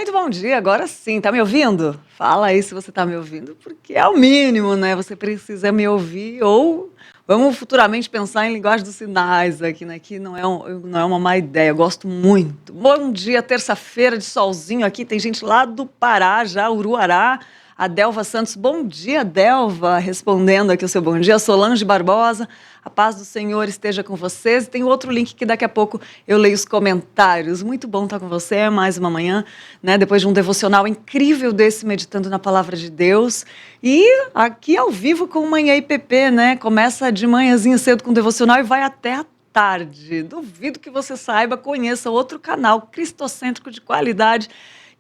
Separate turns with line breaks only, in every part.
Muito bom dia, agora sim, tá me ouvindo? Fala aí se você tá me ouvindo, porque é o mínimo, né? Você precisa me ouvir ou vamos futuramente pensar em linguagem dos sinais aqui, né? Que não é uma má ideia, eu gosto muito. Bom dia, terça-feira de solzinho aqui, tem gente lá do Pará já, Uruará. A Delva Santos, bom dia, Delva, respondendo aqui o seu bom dia. Solange Barbosa, a paz do Senhor esteja com vocês. Tem outro link que daqui a pouco eu leio os comentários. Muito bom estar com você, mais uma manhã, né? Depois de um devocional incrível desse, meditando na palavra de Deus. E aqui ao vivo com Manhã IPP, né? Começa de manhãzinha cedo com o devocional e vai até a tarde. Duvido que você saiba, conheça outro canal cristocêntrico de qualidade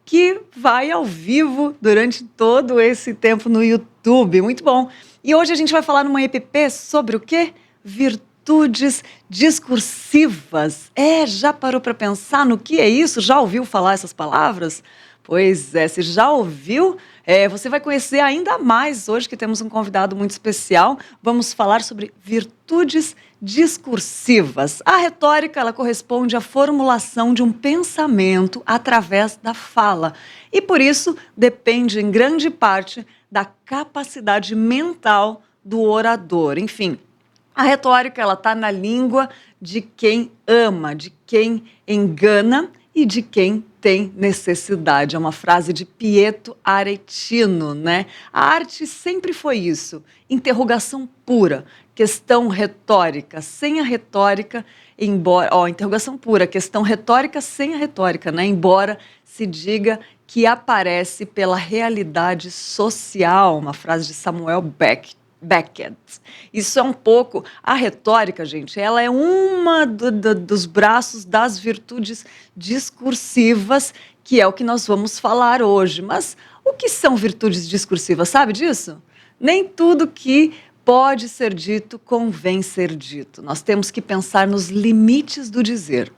que vai ao vivo durante todo esse tempo no YouTube. Muito bom. E hoje a gente vai falar numa EPP sobre o quê? Virtudes discursivas. Já parou para pensar no que é isso? Já ouviu falar essas palavras? Pois é, se já ouviu, você vai conhecer ainda mais hoje que temos um convidado muito especial. Vamos falar sobre virtudes discursivas. A retórica, ela corresponde à formulação de um pensamento através da fala. E por isso depende em grande parte da capacidade mental do orador. Enfim, a retórica, ela está na língua de quem ama, de quem engana e de quem tem necessidade. É uma frase de Pietro Aretino, né? A arte sempre foi isso, interrogação pura, questão retórica, sem a retórica, interrogação pura, questão retórica sem a retórica, né? Embora se diga que aparece pela realidade social, uma frase de Samuel Beckett. Isso é um pouco... A retórica, gente, ela é uma dos braços das virtudes discursivas, que é o que nós vamos falar hoje. Mas o que são virtudes discursivas? Sabe disso? Nem tudo que pode ser dito convém ser dito. Nós temos que pensar nos limites do dizer.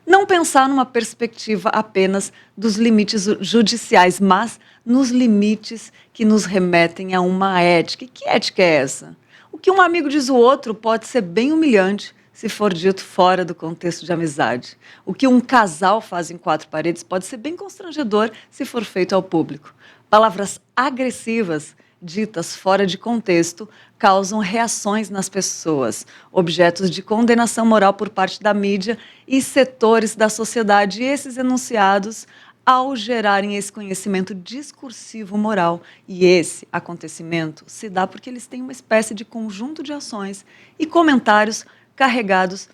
Não pensar numa perspectiva apenas dos limites judiciais, mas nos limites que nos remetem a uma ética. E que ética é essa? O que um amigo diz ao outro pode ser bem humilhante se for dito fora do contexto de amizade. O que um casal faz em quatro paredes pode ser bem constrangedor se for feito ao público. Palavras agressivas ditas fora de contexto causam reações nas pessoas, objetos de condenação moral por parte da mídia e setores da sociedade. E esses enunciados, ao gerarem esse conhecimento discursivo moral, e esse acontecimento se dá porque eles têm uma espécie de conjunto de ações e comentários carregados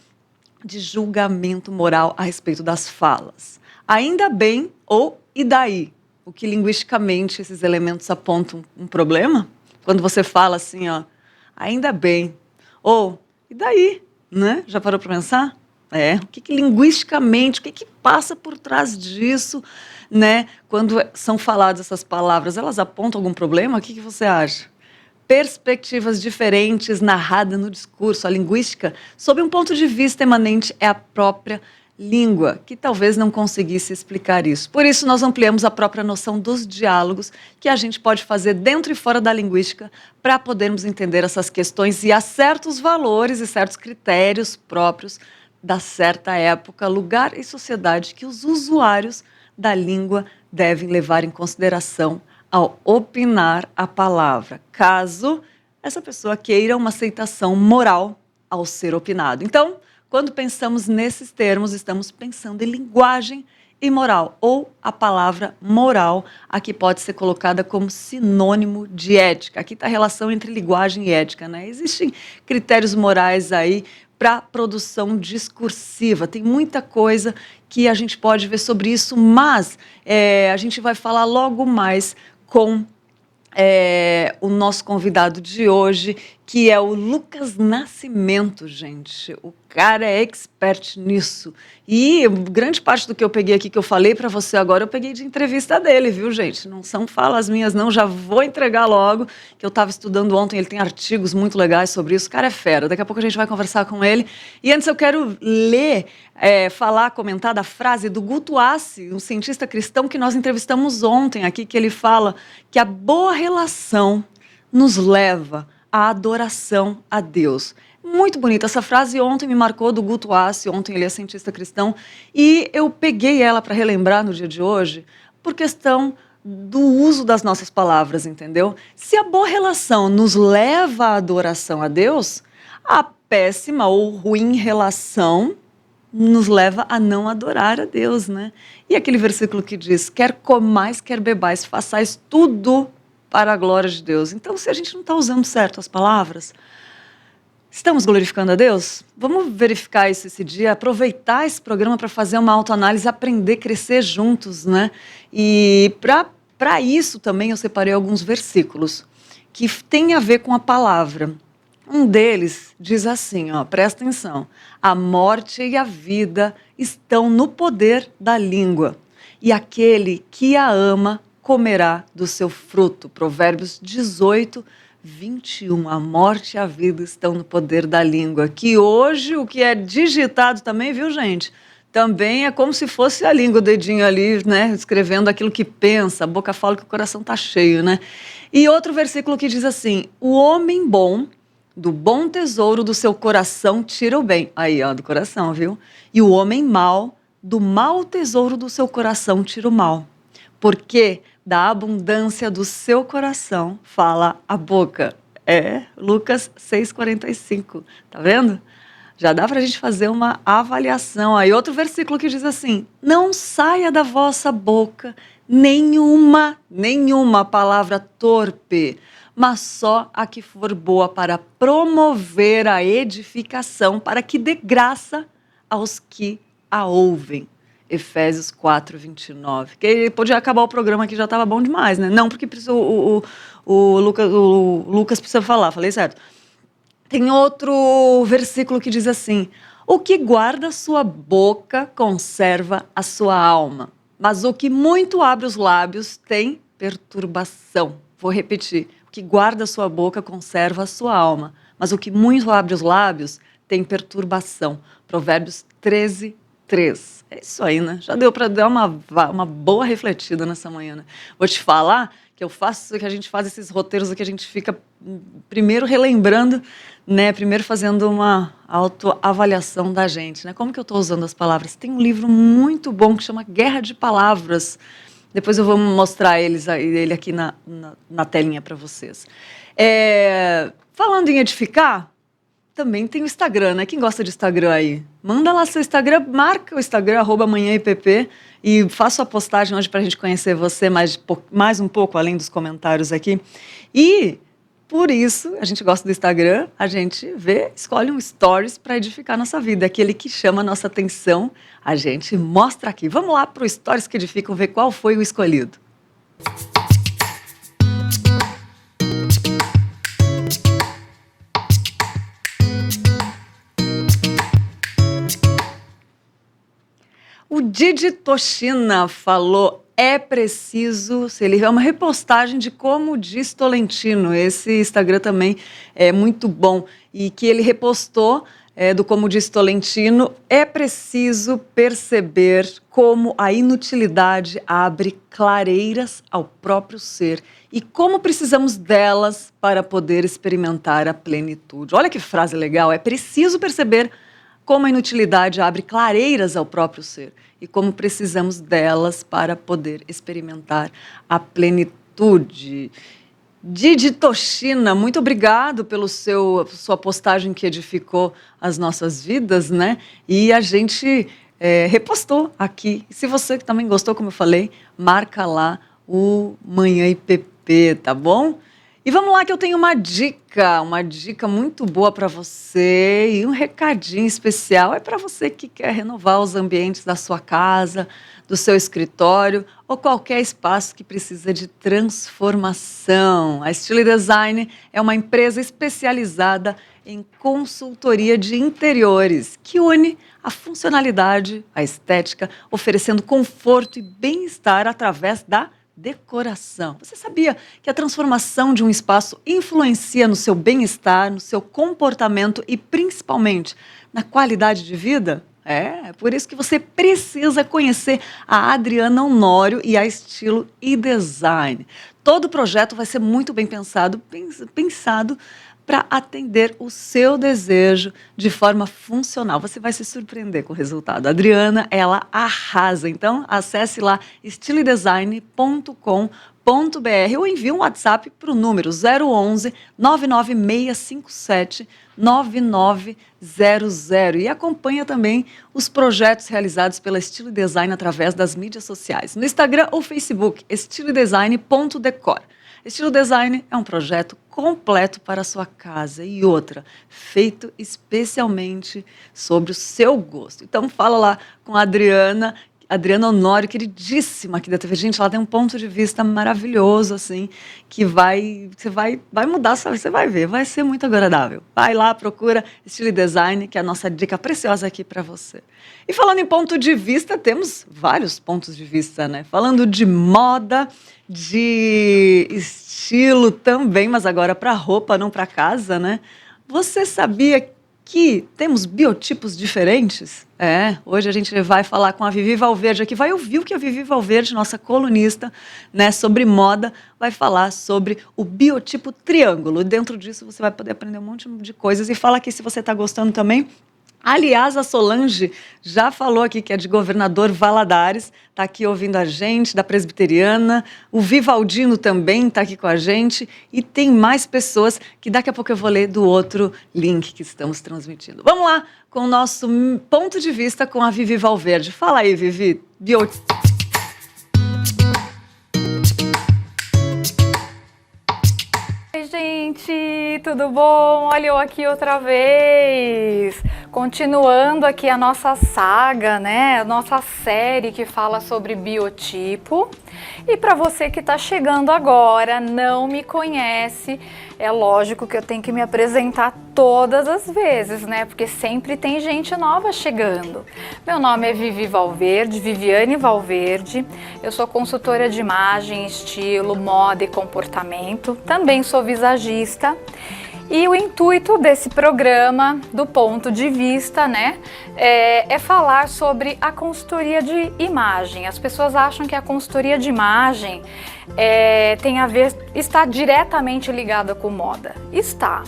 de julgamento moral a respeito das falas. Ainda bem ou e daí? O que linguisticamente esses elementos apontam um problema? Quando você fala assim, ó, ainda bem, ou e daí, né? Já parou para pensar? O que linguisticamente, o que passa por trás disso, né? Quando são faladas essas palavras, elas apontam algum problema? O que você acha? Perspectivas diferentes narradas no discurso, a linguística, sob um ponto de vista emanente, é a própria língua, que talvez não conseguisse explicar isso. Por isso, nós ampliamos a própria noção dos diálogos que a gente pode fazer dentro e fora da linguística para podermos entender essas questões e há certos valores e certos critérios próprios da certa época, lugar e sociedade que os usuários da língua devem levar em consideração ao opinar a palavra, caso essa pessoa queira uma aceitação moral ao ser opinado. Então, quando pensamos nesses termos, estamos pensando em linguagem e moral, ou a palavra moral, aqui pode ser colocada como sinônimo de ética. Aqui está a relação entre linguagem e ética, né? Existem critérios morais aí para produção discursiva. Tem muita coisa que a gente pode ver sobre isso, mas a gente vai falar logo mais com o nosso convidado de hoje, que é o Lucas Nascimento, gente. O cara é expert nisso. E grande parte do que eu peguei aqui, que eu falei para você agora, eu peguei de entrevista dele, viu, gente? Não são falas minhas, não. Já vou entregar logo, que eu estava estudando ontem, ele tem artigos muito legais sobre isso. O cara é fera. Daqui a pouco a gente vai conversar com ele. E antes eu quero ler, comentar da frase do Guto Assi, um cientista cristão que nós entrevistamos ontem aqui, que ele fala que a boa relação nos leva à adoração a Deus. Muito bonita essa frase, ontem me marcou, do Guto Assi, ontem ele é cientista cristão, e eu peguei ela para relembrar no dia de hoje, por questão do uso das nossas palavras, entendeu? Se a boa relação nos leva à adoração a Deus, a péssima ou ruim relação nos leva a não adorar a Deus, né? E aquele versículo que diz, quer comais, quer bebais, façais tudo para a glória de Deus. Então, se a gente não está usando certo as palavras, estamos glorificando a Deus? Vamos verificar isso esse dia, aproveitar esse programa para fazer uma autoanálise, aprender, crescer juntos, né? E para isso também eu separei alguns versículos que têm a ver com a palavra. Um deles diz assim, ó, presta atenção, a morte e a vida estão no poder da língua, e aquele que a ama comerá do seu fruto. Provérbios 18, 21, a morte e a vida estão no poder da língua, que hoje o que é digitado também, viu gente? Também é como se fosse a língua, o dedinho ali, né, escrevendo aquilo que pensa, a boca fala que o coração está cheio, né? E outro versículo que diz assim, o homem bom, do bom tesouro do seu coração tira o bem. Aí, ó, do coração, viu? E o homem mau, do mau tesouro do seu coração tira o mal. Porque da abundância do seu coração fala a boca. É, Lucas 6,45. Tá vendo? Já dá para a gente fazer uma avaliação. Aí outro versículo que diz assim, não saia da vossa boca nenhuma palavra torpe, mas só a que for boa para promover a edificação, para que dê graça aos que a ouvem. Efésios 4, 29. Que podia acabar o programa que já estava bom demais, né? Não, porque o Lucas precisa falar, falei certo. Tem outro versículo que diz assim, o que guarda sua boca conserva a sua alma, mas o que muito abre os lábios tem perturbação. Vou repetir. Que guarda a sua boca conserva a sua alma, mas o que muito abre os lábios tem perturbação. Provérbios 13, 3. É isso aí, né? Já deu para dar uma boa refletida nessa manhã, né? Vou te falar que que a gente faz esses roteiros aqui, a gente fica primeiro relembrando, né? Primeiro fazendo uma autoavaliação da gente, né? Como que eu estou usando as palavras? Tem um livro muito bom que chama Guerra de Palavras. Depois eu vou mostrar ele aqui na telinha para vocês. Falando em edificar, também tem o Instagram, né? Quem gosta de Instagram aí? Manda lá seu Instagram, marca o Instagram, @manhãIPP, e faça a postagem hoje para a gente conhecer você mais um pouco, além dos comentários aqui. E, por isso, a gente gosta do Instagram, a gente escolhe um stories para edificar a nossa vida, aquele que chama a nossa atenção, a gente mostra aqui. Vamos lá para o Stories que edificam, ver qual foi o escolhido. O Didi Toshina falou, é preciso, se ele é uma repostagem de Como Diz Tolentino, esse Instagram também é muito bom, e que ele repostou do Como Diz Tolentino, é preciso perceber como a inutilidade abre clareiras ao próprio ser e como precisamos delas para poder experimentar a plenitude. Olha que frase legal, é preciso perceber como a inutilidade abre clareiras ao próprio ser e como precisamos delas para poder experimentar a plenitude. Didi Toshina, muito obrigado pelo sua postagem que edificou as nossas vidas, né? E a gente repostou aqui. Se você também gostou, como eu falei, marca lá o Manhã IPP, tá bom? E vamos lá que eu tenho uma dica muito boa para você e um recadinho especial. É para você que quer renovar os ambientes da sua casa, do seu escritório ou qualquer espaço que precisa de transformação. A Stile Design é uma empresa especializada em consultoria de interiores que une a funcionalidade, a estética, oferecendo conforto e bem-estar através da decoração. Você sabia que a transformação de um espaço influencia no seu bem-estar, no seu comportamento e principalmente na qualidade de vida? É por isso que você precisa conhecer a Adriana Honório e a Estilo e Design. todo o projeto vai ser muito bem pensado para atender o seu desejo de forma funcional. Você vai se surpreender com o resultado. A Adriana, ela arrasa. Então, acesse lá estiledesign.com.br ou envie um WhatsApp para o número 011 99657 9900 e acompanha também os projetos realizados pela Estilo Design através das mídias sociais. No Instagram ou Facebook, estilodesign.decor. Estilo Design é um projeto completo para a sua casa e outra, feito especialmente sobre o seu gosto. Então fala lá com a Adriana Honório, queridíssima aqui da TV. Gente, ela tem um ponto de vista maravilhoso, assim, que vai mudar, sabe? Você vai ver, vai ser muito agradável. Vai lá, procura Estilo Design, que é a nossa dica preciosa aqui para você. E falando em ponto de vista, temos vários pontos de vista, né? Falando de moda, de estilo também, mas agora para roupa, não para casa, né? Você sabia que temos biotipos diferentes? Hoje a gente vai falar com a Vivi Valverde aqui, vai ouvir o que a Vivi Valverde, nossa colunista, né, sobre moda, vai falar sobre o biotipo triângulo. Dentro disso você vai poder aprender um monte de coisas e fala aqui se você está gostando também. Aliás, a Solange já falou aqui que é de Governador Valadares, está aqui ouvindo a gente, da Presbiteriana. O Vivaldino também está aqui com a gente. E tem mais pessoas que daqui a pouco eu vou ler do outro link que estamos transmitindo. Vamos lá com o nosso ponto de vista com a Vivi Valverde. Fala aí, Vivi.
Oi, gente, tudo bom? Olha eu aqui outra vez. Continuando aqui a nossa saga, né? A nossa série que fala sobre biotipo. E para você que está chegando agora, não me conhece, é lógico que eu tenho que me apresentar todas as vezes, né? Porque sempre tem gente nova chegando. Meu nome é Vivi Valverde, Viviane Valverde. Eu sou consultora de imagem, estilo, moda e comportamento. Também sou visagista. E o intuito desse programa, do ponto de vista, né, é falar sobre a consultoria de imagem. As pessoas acham que a consultoria de imagem tem a ver, está diretamente ligada com moda. Está,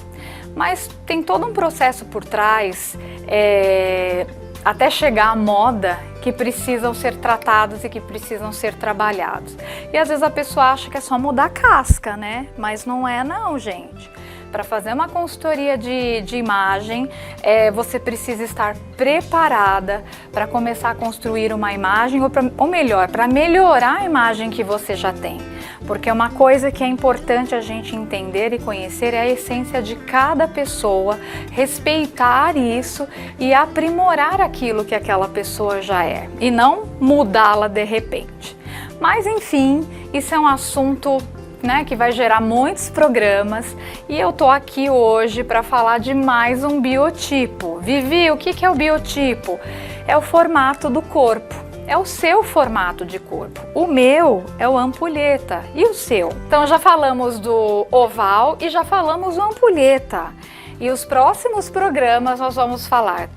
mas tem todo um processo por trás, até chegar à moda, que precisam ser tratados e que precisam ser trabalhados. E às vezes a pessoa acha que é só mudar a casca, né? Mas não é não, gente. Para fazer uma consultoria de imagem, você precisa estar preparada para começar a construir uma imagem, ou melhor, para melhorar a imagem que você já tem. Porque uma coisa que é importante a gente entender e conhecer é a essência de cada pessoa, respeitar isso e aprimorar aquilo que aquela pessoa já é, e não mudá-la de repente. Mas enfim, isso é um assunto, né, que vai gerar muitos programas e eu tô aqui hoje para falar de mais um biotipo. Vivi, o que é o biotipo? É o formato do corpo, é o seu formato de corpo. O meu é o ampulheta e o seu? Então já falamos do oval e já falamos do ampulheta. E os próximos programas nós vamos falar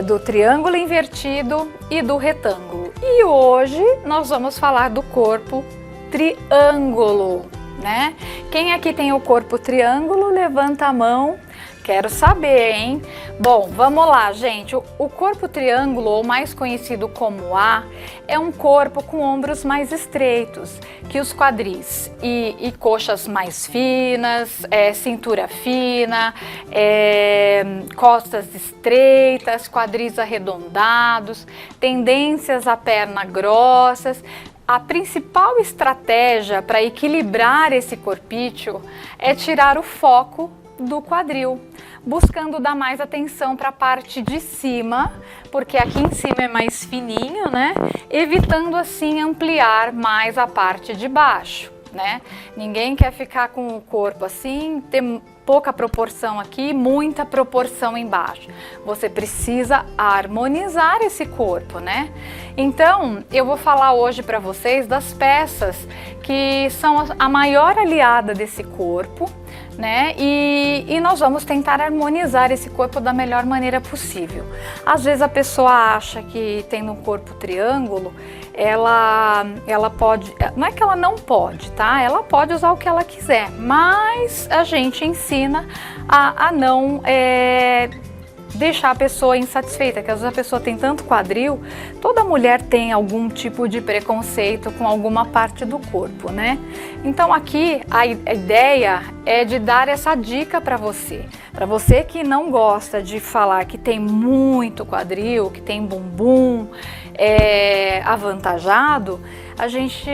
do triângulo invertido e do retângulo. E hoje nós vamos falar do corpo triângulo, né? Quem aqui tem o corpo triângulo, levanta a mão. Quero saber, hein? Bom, vamos lá, gente. O corpo triângulo, ou mais conhecido como A, é um corpo com ombros mais estreitos que os quadris e coxas mais finas, cintura fina, costas estreitas, quadris arredondados, tendências a perna grossas. A principal estratégia para equilibrar esse corpício é tirar o foco do quadril, buscando dar mais atenção para a parte de cima, porque aqui em cima é mais fininho, né? Evitando assim ampliar mais a parte de baixo, né? Ninguém quer ficar com o corpo assim, ter pouca proporção aqui, muita proporção embaixo. Você precisa harmonizar esse corpo, né? Então, eu vou falar hoje para vocês das peças que são a maior aliada desse corpo, né? E nós vamos tentar harmonizar esse corpo da melhor maneira possível. Às vezes a pessoa acha que tendo um corpo triângulo, ela pode, não é que ela não pode, tá? Ela pode usar o que ela quiser, mas a gente ensina a não deixar a pessoa insatisfeita, que às vezes a pessoa tem tanto quadril, toda mulher tem algum tipo de preconceito com alguma parte do corpo, né? Então aqui a ideia é de dar essa dica para você que não gosta de falar que tem muito quadril, que tem bumbum avantajado, a gente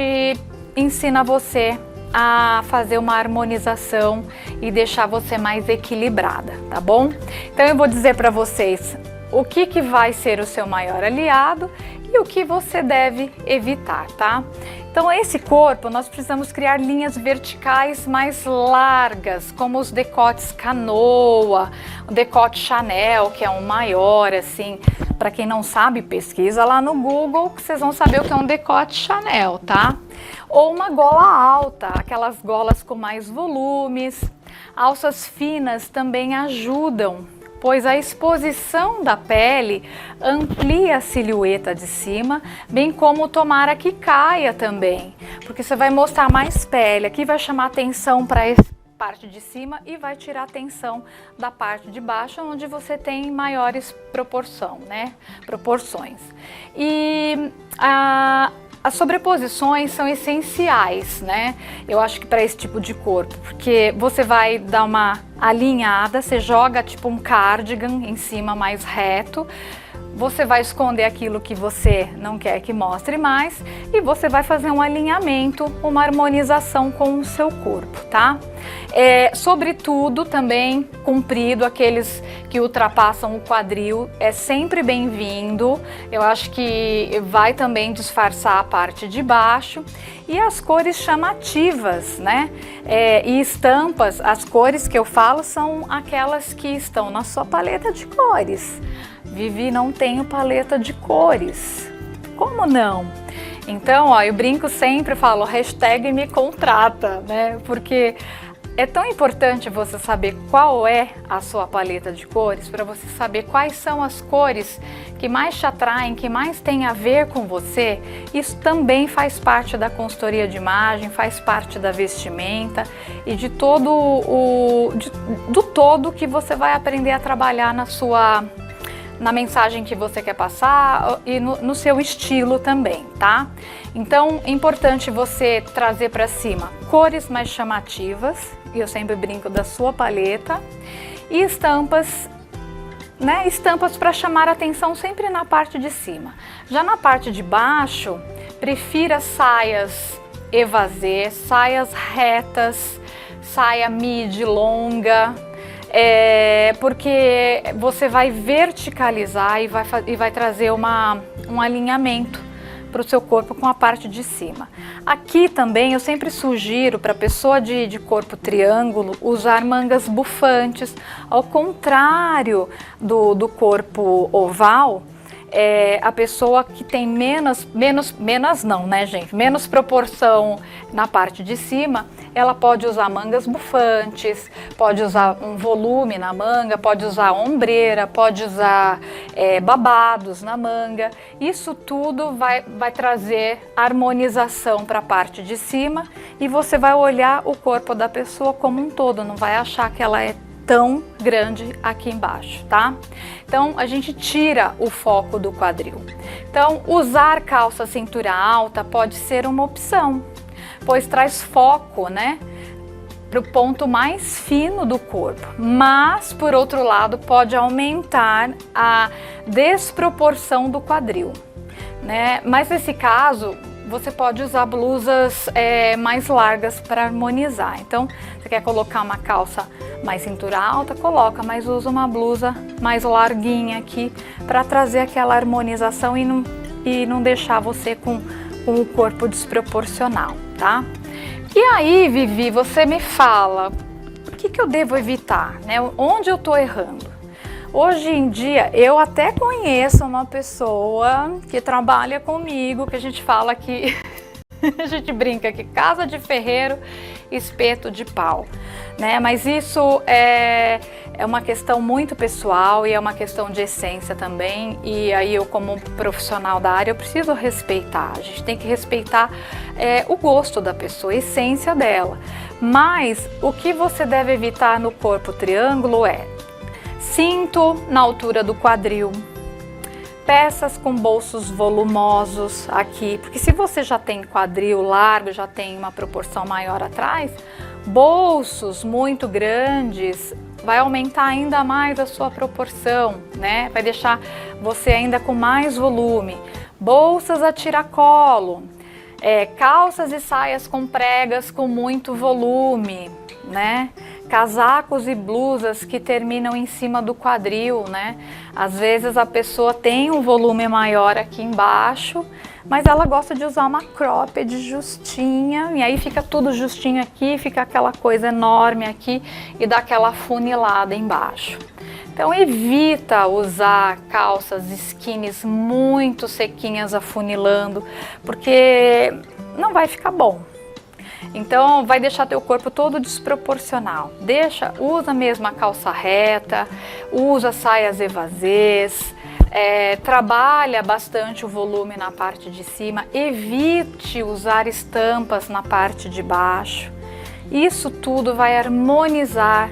ensina você a fazer uma harmonização e deixar você mais equilibrada, tá bom? Então eu vou dizer para vocês o que vai ser o seu maior aliado e o que você deve evitar, tá? Então esse corpo nós precisamos criar linhas verticais mais largas, como os decotes canoa, o decote Chanel, que é um maior assim. Para quem não sabe, pesquisa lá no Google que vocês vão saber o que é um decote Chanel, tá? Ou uma gola alta, aquelas golas com mais volumes. Alças finas também ajudam, pois a exposição da pele amplia a silhueta de cima, bem como tomara que caia também, porque você vai mostrar mais pele, aqui vai chamar atenção para essa parte de cima e vai tirar atenção da parte de baixo, onde você tem maiores proporções. E as sobreposições são essenciais, né? Eu acho que para esse tipo de corpo, porque você vai dar uma alinhada, você joga tipo um cardigan em cima mais reto, você vai esconder aquilo que você não quer que mostre mais e você vai fazer um alinhamento, uma harmonização com o seu corpo, tá? Sobretudo também comprido, aqueles que ultrapassam o quadril, é sempre bem-vindo. Eu acho que vai também disfarçar a parte de baixo. E as cores chamativas, né? E estampas, as cores que eu falo são aquelas que estão na sua paleta de cores. Vivi, não tenho paleta de cores. Como não? Então, ó, eu brinco sempre, falo hashtag me contrata, né? Porque é tão importante você saber qual é a sua paleta de cores, para você saber quais são as cores que mais te atraem, que mais tem a ver com você. Isso também faz parte da consultoria de imagem, faz parte da vestimenta e de do todo que você vai aprender a trabalhar na mensagem que você quer passar e no seu estilo também, tá? Então é importante você trazer para cima cores mais chamativas, e eu sempre brinco da sua paleta, e estampas, né? Estampas para chamar a atenção sempre na parte de cima. Já na parte de baixo, prefira saias evasê, saias retas, saia midi longa, porque você vai verticalizar e vai trazer um alinhamento para o seu corpo com a parte de cima. Aqui também eu sempre sugiro para a pessoa de corpo triângulo usar mangas bufantes, ao contrário do corpo oval. A pessoa que tem menos não, né, gente? Menos proporção na parte de cima, ela pode usar mangas bufantes, pode usar um volume na manga, pode usar ombreira, pode usar babados na manga. Isso tudo vai trazer harmonização para a parte de cima e você vai olhar o corpo da pessoa como um todo, não vai achar que ela é tão grande aqui embaixo, tá? Então a gente tira o foco do quadril. Então usar calça cintura alta pode ser uma opção, pois traz foco, né, para o ponto mais fino do corpo, mas por outro lado pode aumentar a desproporção do quadril, né? Mas nesse caso você pode usar blusas mais largas para harmonizar. Então, você quer colocar uma calça mais cintura alta, coloca, mas usa uma blusa mais larguinha aqui para trazer aquela harmonização e não deixar você com o corpo desproporcional, tá? E aí, Vivi, você me fala, o que eu devo evitar, né? Onde eu tô errando? Hoje em dia, eu até conheço uma pessoa que trabalha comigo, que a gente fala que A gente brinca que casa de ferreiro, espeto de pau, né? Mas isso é uma questão muito pessoal e é uma questão de essência também. E aí eu, como profissional da área, eu preciso respeitar. A gente tem que respeitar o gosto da pessoa, a essência dela. Mas o que você deve evitar no corpo triângulo é cinto na altura do quadril, peças com bolsos volumosos aqui, porque se você já tem quadril largo, já tem uma proporção maior atrás, bolsos muito grandes vai aumentar ainda mais a sua proporção, né? Vai deixar você ainda com mais volume. Bolsas a tiracolo, calças e saias com pregas com muito volume, né? Casacos e blusas que terminam em cima do quadril, né? Às vezes a pessoa tem um volume maior aqui embaixo, mas ela gosta de usar uma cropped justinha, e aí fica tudo justinho aqui, fica aquela coisa enorme aqui e dá aquela funilada embaixo. Então evita usar calças skinnies muito sequinhas afunilando, porque não vai ficar bom. Então vai deixar teu corpo todo desproporcional. Usa mesmo a calça reta, usa saias evasês, trabalha bastante o volume na parte de cima, evite usar estampas na parte de baixo. Isso tudo vai harmonizar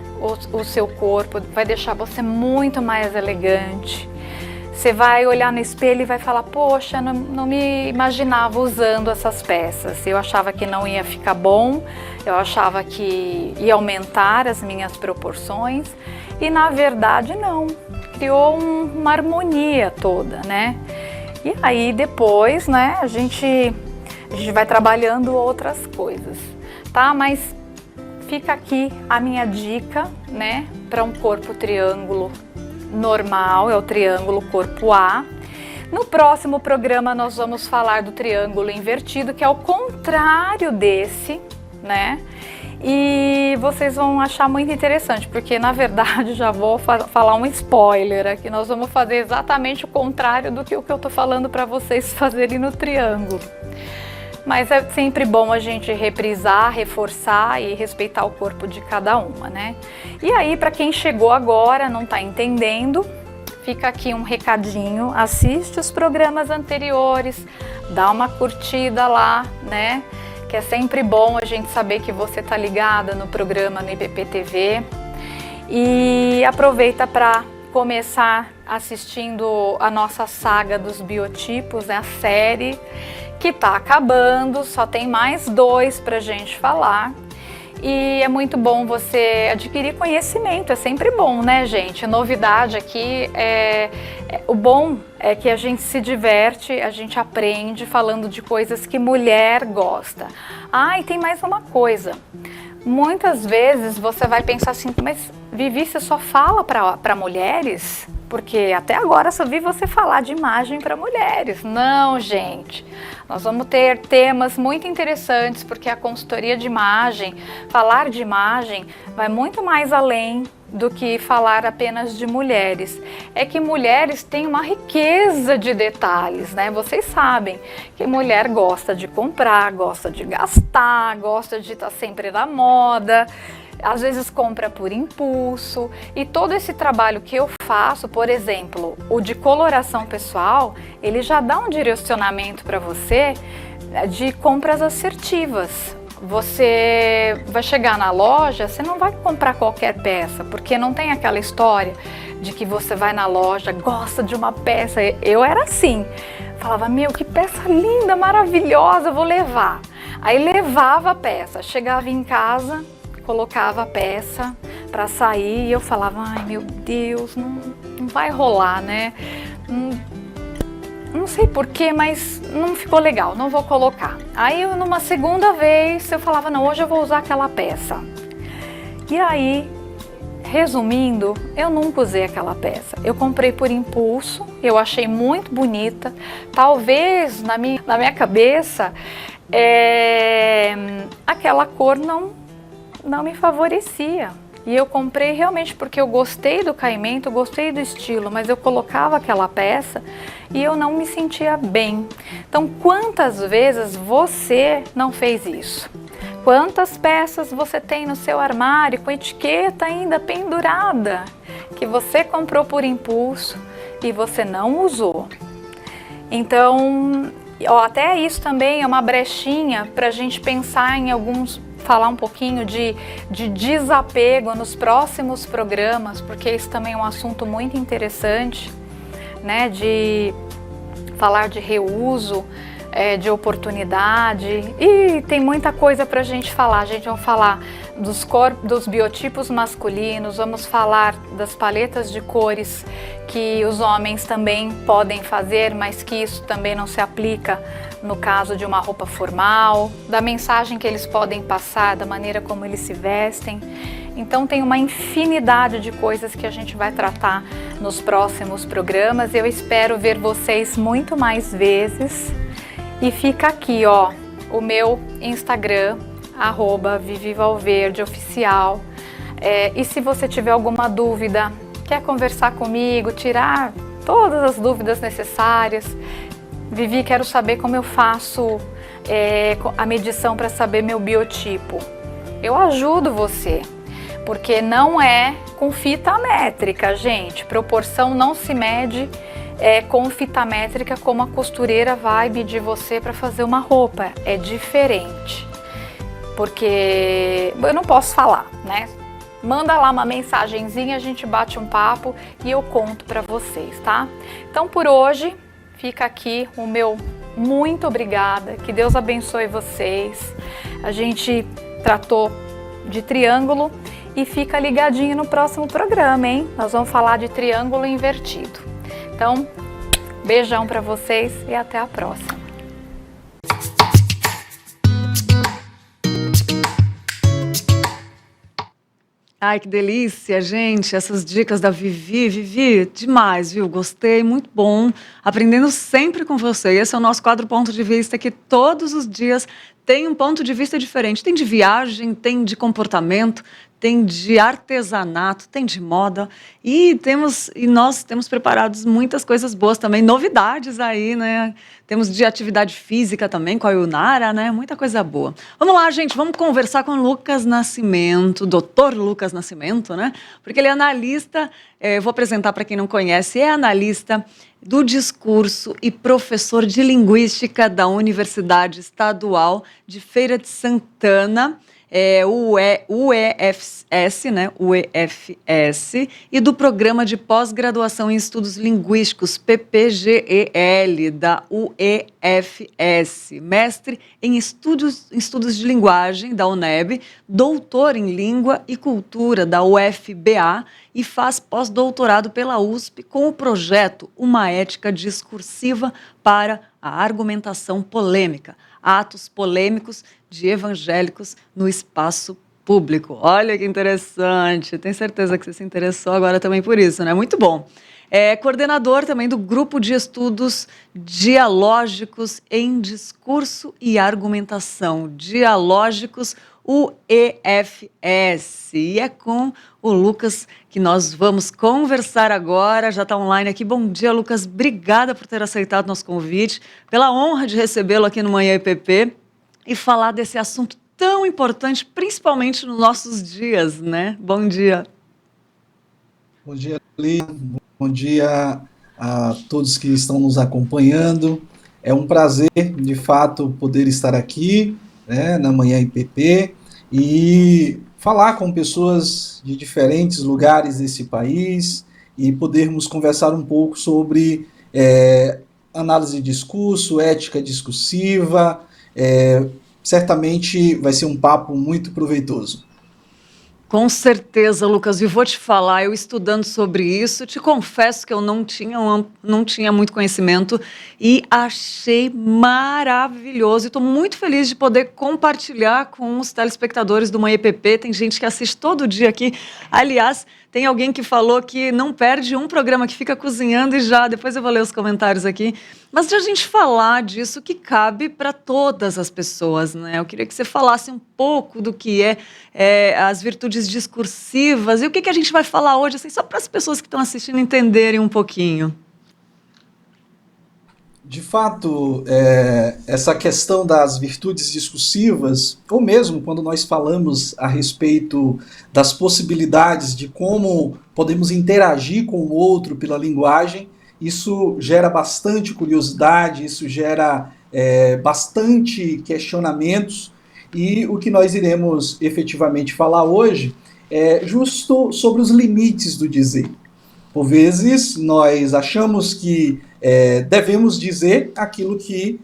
o seu corpo, vai deixar você muito mais elegante. Você vai olhar no espelho e vai falar, poxa, não me imaginava usando essas peças. Eu achava que não ia ficar bom, eu achava que ia aumentar as minhas proporções e na verdade não. Criou uma harmonia toda, né? E aí depois, né, a gente vai trabalhando outras coisas, tá? Mas fica aqui a minha dica, né, para um corpo triângulo normal, é o triângulo corpo A. No próximo programa nós vamos falar do triângulo invertido, que é o contrário desse, né? E vocês vão achar muito interessante, porque na verdade já vou falar um spoiler aqui, nós vamos fazer exatamente o contrário do que eu tô falando para vocês fazerem no triângulo. Mas é sempre bom a gente reprisar, reforçar e respeitar o corpo de cada uma, né? E aí, para quem chegou agora, não está entendendo, fica aqui um recadinho, assiste os programas anteriores, dá uma curtida lá, né? Que é sempre bom a gente saber que você está ligada no programa no IPP-TV. E aproveita para começar assistindo a nossa saga dos biotipos, né? A série que está acabando, só tem mais 2 para a gente falar. E é muito bom você adquirir conhecimento, é sempre bom, né, gente? Novidade aqui, o bom é que a gente se diverte, a gente aprende falando de coisas que mulher gosta. Ah, e tem mais uma coisa. Muitas vezes você vai pensar assim, mas Vivi, você só fala para mulheres? Porque até agora só vi você falar de imagem para mulheres. Não, gente. Nós vamos ter temas muito interessantes, porque a consultoria de imagem, falar de imagem, vai muito mais além do que falar apenas de mulheres. É que mulheres têm uma riqueza de detalhes, né? Vocês sabem que mulher gosta de comprar, gosta de gastar, gosta de estar sempre na moda. Às vezes compra por impulso, e todo esse trabalho que eu faço, por exemplo, o de coloração pessoal, ele já dá um direcionamento para você de compras assertivas. Você vai chegar na loja, você não vai comprar qualquer peça, porque não tem aquela história de que você vai na loja, gosta de uma peça. Eu era assim, falava, meu, que peça linda, maravilhosa, vou levar. Aí levava a peça, chegava em casa, colocava a peça para sair e eu falava, ai meu Deus, não vai rolar, né? Não sei porquê, mas não ficou legal, não vou colocar. Aí numa segunda vez eu falava, não, hoje eu vou usar aquela peça. E aí, resumindo, eu nunca usei aquela peça. Eu comprei por impulso, eu achei muito bonita. Talvez na minha cabeça aquela cor não me favorecia. E eu comprei realmente porque eu gostei do caimento, gostei do estilo, mas eu colocava aquela peça e eu não me sentia bem. Então, quantas vezes você não fez isso? Quantas peças você tem no seu armário com etiqueta ainda pendurada, que você comprou por impulso e você não usou? Então, até isso também é uma brechinha para a gente pensar em falar um pouquinho de desapego nos próximos programas, porque isso também é um assunto muito interessante, né? De falar de reuso, de oportunidade, e tem muita coisa para a gente falar. A gente vai falar dos biotipos masculinos, vamos falar das paletas de cores que os homens também podem fazer, mas que isso também não se aplica no caso de uma roupa formal, da mensagem que eles podem passar, da maneira como eles se vestem. Então tem uma infinidade de coisas que a gente vai tratar nos próximos programas. Eu espero ver vocês muito mais vezes. E fica aqui, ó, o meu Instagram, @ViviValverdeOficial. E se você tiver alguma dúvida, quer conversar comigo, tirar todas as dúvidas necessárias, Vivi, quero saber como eu faço a medição para saber meu biotipo. Eu ajudo você, porque não é com fita métrica, gente. Proporção não se mede com fita métrica como a costureira vai medir você para fazer uma roupa. É diferente, porque eu não posso falar, né? Manda lá uma mensagenzinha, a gente bate um papo e eu conto para vocês, tá? Então por hoje fica aqui o meu muito obrigada, que Deus abençoe vocês. A gente tratou de triângulo e fica ligadinho no próximo programa, hein? Nós vamos falar de triângulo invertido. Então, beijão para vocês e até a próxima.
Ai, que delícia, gente, essas dicas da Vivi. Vivi, demais, viu? Gostei, muito bom. Aprendendo sempre com você. Esse é o nosso quadro Ponto de Vista, que todos os dias tem um ponto de vista diferente. Tem de viagem, tem de comportamento, tem de artesanato, tem de moda. E nós temos preparados muitas coisas boas também, novidades aí, né? Temos de atividade física também, com a Yunara, né? Muita coisa boa. Vamos lá, gente, vamos conversar com o Lucas Nascimento, doutor Lucas Nascimento, né? Porque ele é analista, vou apresentar para quem não conhece, é analista do discurso e professor de linguística da Universidade Estadual de Feira de Santana, UEFS, né? UEFS, e do Programa de Pós-Graduação em Estudos Linguísticos, PPGEL, da UEFS, mestre em estudos de linguagem, da UNEB, doutor em Língua e Cultura, da UFBA, e faz pós-doutorado pela USP com o projeto Uma Ética Discursiva para a Argumentação Polêmica, atos polêmicos de evangélicos no espaço público. Olha que interessante, tenho certeza que você se interessou agora também por isso, né? Muito bom. É coordenador também do Grupo de Estudos Dialógicos em Discurso e Argumentação, Dialógicos UEFS. E é com o Lucas que nós vamos conversar agora, já está online aqui. Bom dia, Lucas, obrigada por ter aceitado nosso convite, pela honra de recebê-lo aqui no Manhã IPP e falar desse assunto tão importante, principalmente nos nossos dias, né? Bom dia.
Bom dia, Lili. Bom dia a todos que estão nos acompanhando. É um prazer, de fato, poder estar aqui, né, na Manhã IPP e falar com pessoas de diferentes lugares desse país e podermos conversar um pouco sobre análise de discurso, ética discursiva. Certamente vai ser um papo muito proveitoso.
Com certeza, Lucas, e vou te falar, eu estudando sobre isso, te confesso que eu não tinha muito conhecimento e achei maravilhoso. E estou muito feliz de poder compartilhar com os telespectadores do Manhã IPP. Tem gente que assiste todo dia aqui. Aliás, tem alguém que falou que não perde um programa, que fica cozinhando e já, depois eu vou ler os comentários aqui. Mas de a gente falar disso que cabe para todas as pessoas, né? Eu queria que você falasse um pouco do que as virtudes virtudes discursivas. E o que a gente vai falar hoje, assim, só para as pessoas que estão assistindo entenderem um pouquinho?
De fato, essa questão das virtudes discursivas, ou mesmo quando nós falamos a respeito das possibilidades de como podemos interagir com o outro pela linguagem, isso gera bastante curiosidade, isso gera bastante questionamentos, e o que nós iremos efetivamente falar hoje é justo sobre os limites do dizer. Por vezes, nós achamos que devemos dizer aquilo que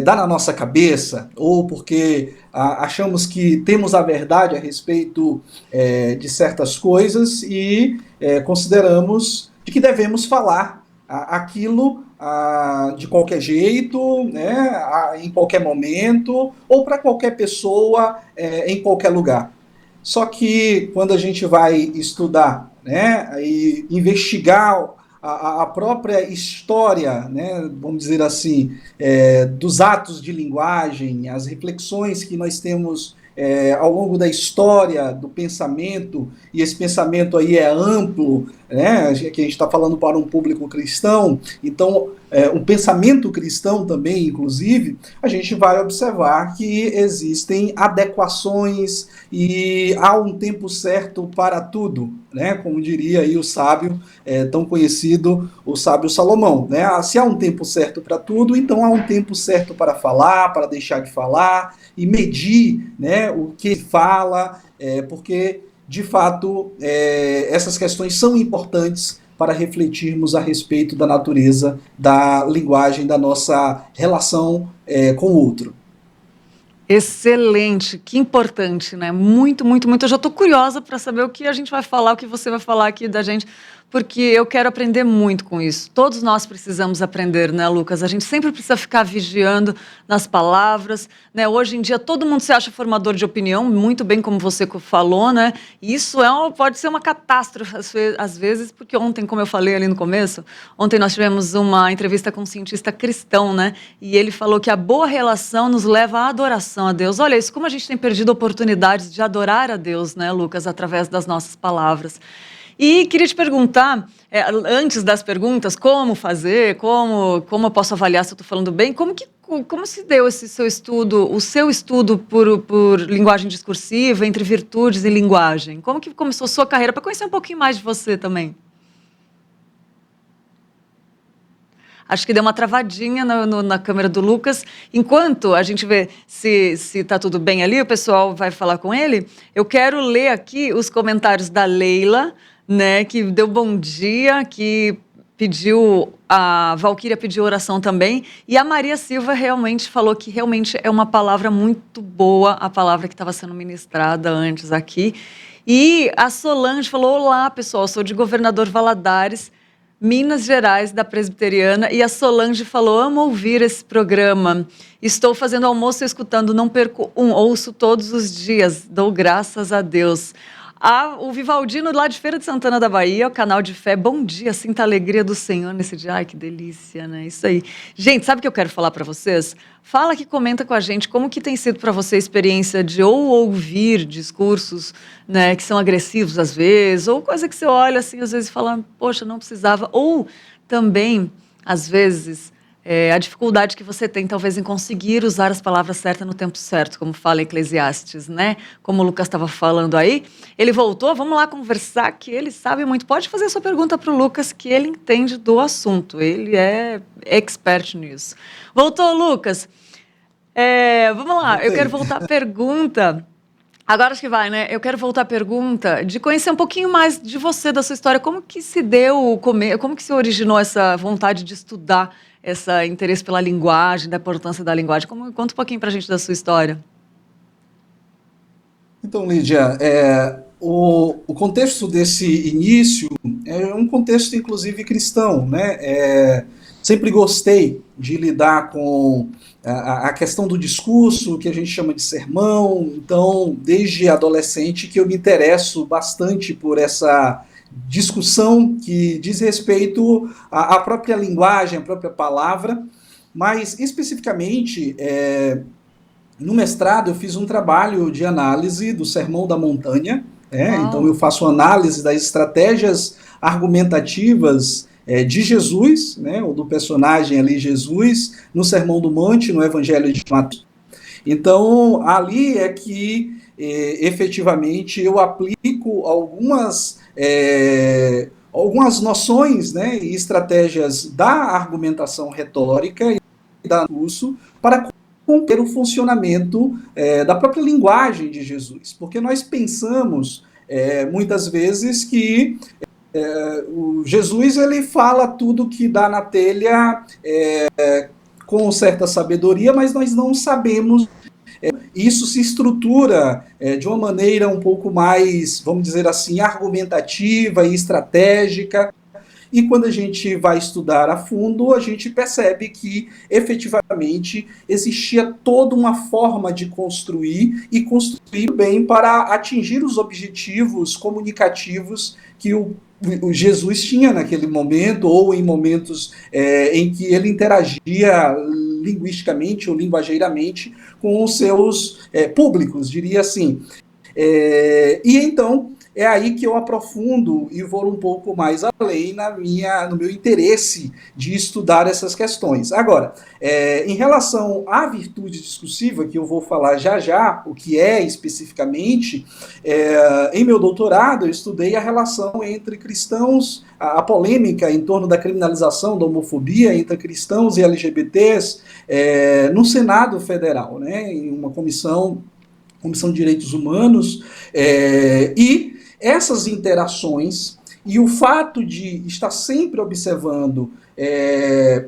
dá na nossa cabeça, ou porque achamos que temos a verdade a respeito de certas coisas e consideramos de que devemos falar aquilo de qualquer jeito, né, em qualquer momento, ou para qualquer pessoa, em qualquer lugar. Só que quando a gente vai estudar, né, e investigar a própria história, né, vamos dizer assim, dos atos de linguagem, as reflexões que nós temos ao longo da história do pensamento, e esse pensamento aí é amplo, né, que a gente está falando para um público cristão, então um pensamento cristão também, inclusive, a gente vai observar que existem adequações e há um tempo certo para tudo, né, como diria aí o sábio, tão conhecido, o sábio Salomão, né, se há um tempo certo para tudo, então há um tempo certo para falar, para deixar de falar, e medir, né, o que fala, porque, de fato, essas questões são importantes para refletirmos a respeito da natureza da linguagem, da nossa relação com o outro.
Excelente, que importante, né? Muito, muito, muito. Eu já estou curiosa para saber o que a gente vai falar, o que você vai falar aqui da gente, porque eu quero aprender muito com isso. Todos nós precisamos aprender, né, Lucas? A gente sempre precisa ficar vigiando nas palavras, né? Hoje em dia todo mundo se acha formador de opinião, muito bem como você falou, né? E isso pode ser uma catástrofe às vezes, porque ontem, como eu falei ali no começo, ontem nós tivemos uma entrevista com um cientista cristão, né? E ele falou que a boa relação nos leva à adoração a Deus. Olha isso, como a gente tem perdido oportunidades de adorar a Deus, né, Lucas, através das nossas palavras. E queria te perguntar, antes das perguntas, como fazer, como eu posso avaliar se eu estou falando bem, como se deu esse seu estudo, o seu estudo por linguagem discursiva, entre virtudes e linguagem? Como que começou a sua carreira, para conhecer um pouquinho mais de você também? Acho que deu uma travadinha na câmera do Lucas. Enquanto a gente vê se está tudo bem ali, o pessoal vai falar com ele. Eu quero ler aqui os comentários da Leila, né, que deu bom dia, que pediu, a Valquíria pediu oração também, e a Maria Silva realmente falou que realmente é uma palavra muito boa, a palavra que estava sendo ministrada antes aqui. E a Solange falou: olá, pessoal, sou de Governador Valadares, Minas Gerais, da Presbiteriana, e a Solange falou: amo ouvir esse programa, estou fazendo almoço e escutando, não perco ouço todos os dias, dou graças a Deus. O Vivaldino, lá de Feira de Santana da Bahia, o canal de fé, bom dia, sinta a alegria do Senhor nesse dia. Ai, que delícia, né? Isso aí. Gente, sabe o que eu quero falar para vocês? Fala aqui, comenta com a gente como que tem sido para você a experiência de ou ouvir discursos, né, que são agressivos às vezes, ou coisa que você olha assim, às vezes fala, poxa, não precisava, ou também, às vezes, a dificuldade que você tem, talvez, em conseguir usar as palavras certas no tempo certo, como fala Eclesiastes, né? Como o Lucas estava falando aí. Ele voltou, vamos lá conversar, que ele sabe muito. Pode fazer a sua pergunta para o Lucas, que ele entende do assunto. Ele é expert nisso. Voltou, Lucas? Vamos lá, eu quero voltar à pergunta. Agora acho que vai, né? Eu quero voltar à pergunta de conhecer um pouquinho mais de você, da sua história. Como que se deu, como que se originou essa vontade de estudar, esse interesse pela linguagem, da importância da linguagem? Conta um pouquinho para a gente da sua história.
Então, Lídia, o contexto desse início é um contexto, inclusive, cristão, né? Sempre gostei de lidar com a questão do discurso, que a gente chama de sermão. Então, desde adolescente que eu me interesso bastante por essa discussão que diz respeito à própria linguagem, à própria palavra, mas especificamente no mestrado eu fiz um trabalho de análise do Sermão da Montanha, Então eu faço análise das estratégias argumentativas de Jesus, né, ou do personagem ali Jesus, no Sermão do Monte, no Evangelho de Mateus. Então, ali é que, efetivamente, eu aplico algumas noções, né, e estratégias da argumentação retórica e da discurso para compreender o funcionamento da própria linguagem de Jesus. Porque nós pensamos, muitas vezes, que o Jesus ele fala tudo que dá na telha com certa sabedoria, mas nós não sabemos. Isso se estrutura de uma maneira um pouco mais, vamos dizer assim, argumentativa e estratégica. E quando a gente vai estudar a fundo, a gente percebe que, efetivamente, existia toda uma forma de construir e construir bem para atingir os objetivos comunicativos que o Jesus tinha naquele momento, ou em momentos em que ele interagia linguisticamente ou linguageiramente com os seus públicos, diria assim. E então é aí que eu aprofundo e vou um pouco mais além no meu interesse de estudar essas questões. Agora, em relação à virtude discursiva, que eu vou falar já já, o que é especificamente, em meu doutorado eu estudei a relação entre cristãos, a polêmica em torno da criminalização da homofobia entre cristãos e LGBTs no Senado Federal, né, em uma comissão de Direitos Humanos, e essas interações e o fato de estar sempre observando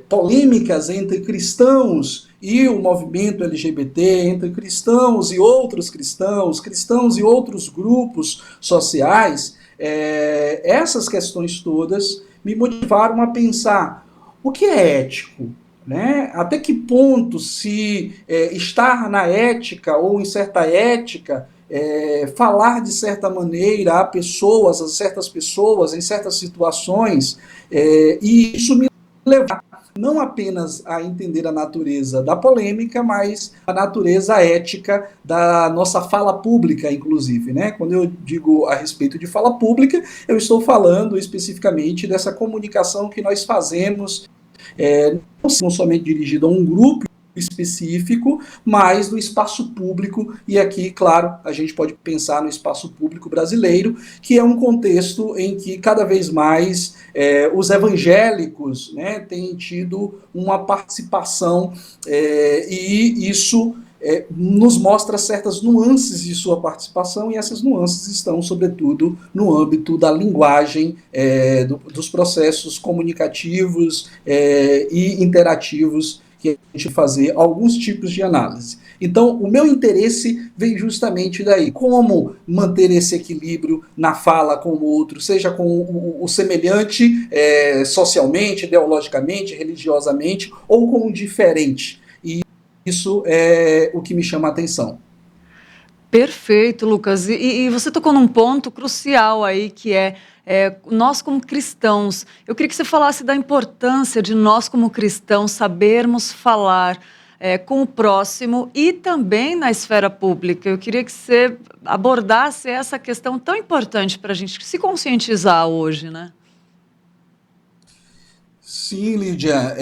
polêmicas entre cristãos e o movimento LGBT, entre cristãos e outros cristãos, cristãos e outros grupos sociais, essas questões todas me motivaram a pensar o que é ético, né? Até que ponto se estar na ética ou em certa ética, falar de certa maneira a certas pessoas, em certas situações, e isso me levar não apenas a entender a natureza da polêmica, mas a natureza ética da nossa fala pública, inclusive, né? Quando eu digo a respeito de fala pública, eu estou falando especificamente dessa comunicação que nós fazemos, não somente dirigido a um grupo específico, mas no espaço público, e aqui, claro, a gente pode pensar no espaço público brasileiro, que é um contexto em que cada vez mais os evangélicos, né, têm tido uma participação, e isso nos mostra certas nuances de sua participação, e essas nuances estão, sobretudo, no âmbito da linguagem, dos processos comunicativos e interativos, que a gente fazer alguns tipos de análise. Então, o meu interesse vem justamente daí. Como manter esse equilíbrio na fala com o outro, seja com o semelhante socialmente, ideologicamente, religiosamente, ou com o diferente. E isso é o que me chama a atenção.
Perfeito, Lucas. E você tocou num ponto crucial aí, que nós como cristãos. Eu queria que você falasse da importância de nós como cristãos sabermos falar com o próximo e também na esfera pública. Eu queria que você abordasse essa questão tão importante para a gente se conscientizar hoje, né?
Sim, Lídia.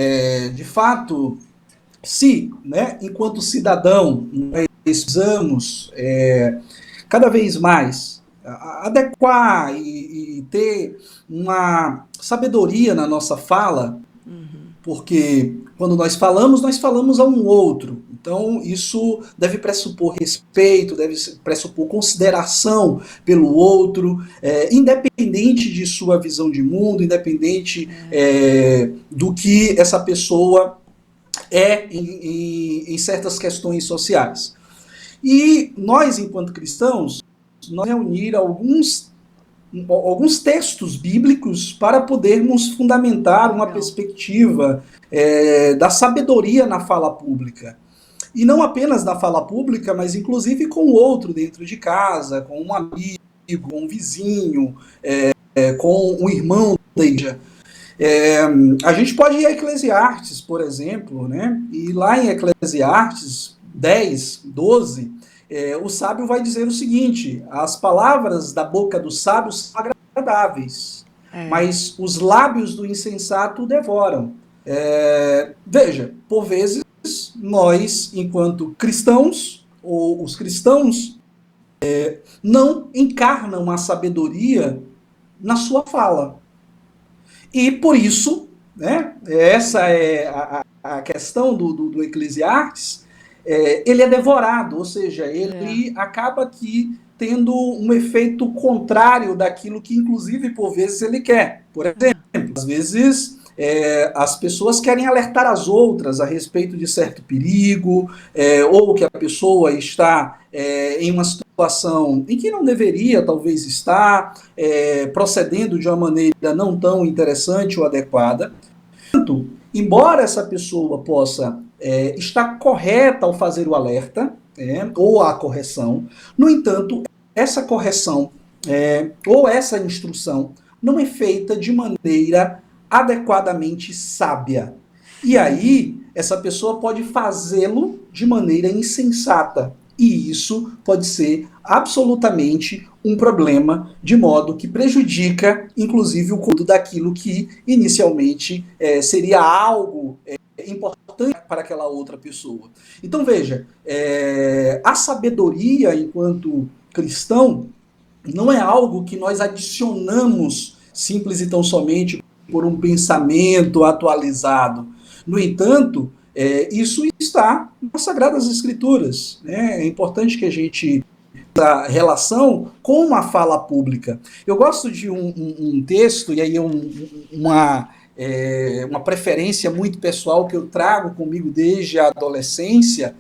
De fato, se, né, enquanto cidadão, nós precisamos cada vez mais adequar e ter uma sabedoria na nossa fala, porque quando nós falamos a um outro. Então, isso deve pressupor respeito, deve pressupor consideração pelo outro, independente de sua visão de mundo, independente do que essa pessoa em certas questões sociais. E nós, enquanto cristãos, nós reunir alguns textos bíblicos para podermos fundamentar uma perspectiva da sabedoria na fala pública. E não apenas na fala pública, mas inclusive com o outro dentro de casa, com um amigo, com um vizinho, com um irmão da igreja. A gente pode ir a Eclesiastes, por exemplo, né? E lá em Eclesiastes 10, 12, o sábio vai dizer o seguinte: as palavras da boca do sábio são agradáveis, mas os lábios do insensato o devoram. Veja, por vezes, nós, enquanto cristãos, ou os cristãos, não encarnam a sabedoria na sua fala. E por isso, né, essa é a questão do Eclesiastes, ele é devorado, ou seja, ele acaba aqui tendo um efeito contrário daquilo que, inclusive, por vezes ele quer. Por exemplo, às vezes as pessoas querem alertar as outras a respeito de certo perigo, ou que a pessoa está em uma situação em que não deveria, talvez, estar, procedendo de uma maneira não tão interessante ou adequada. Portanto, embora essa pessoa possa estar correta ao fazer o alerta, ou a correção, no entanto, essa correção ou essa instrução não é feita de maneira adequadamente sábia. E aí, essa pessoa pode fazê-lo de maneira insensata. E isso pode ser absolutamente um problema, de modo que prejudica, inclusive, o conteúdo daquilo que inicialmente seria algo importante para aquela outra pessoa. Então, veja, a sabedoria enquanto cristão não é algo que nós adicionamos simples e tão somente por um pensamento atualizado. No entanto, isso está nas Sagradas Escrituras. Né? É importante que a gente tenha relação com a fala pública. Eu gosto de um texto, e aí uma preferência muito pessoal que eu trago comigo desde a adolescência,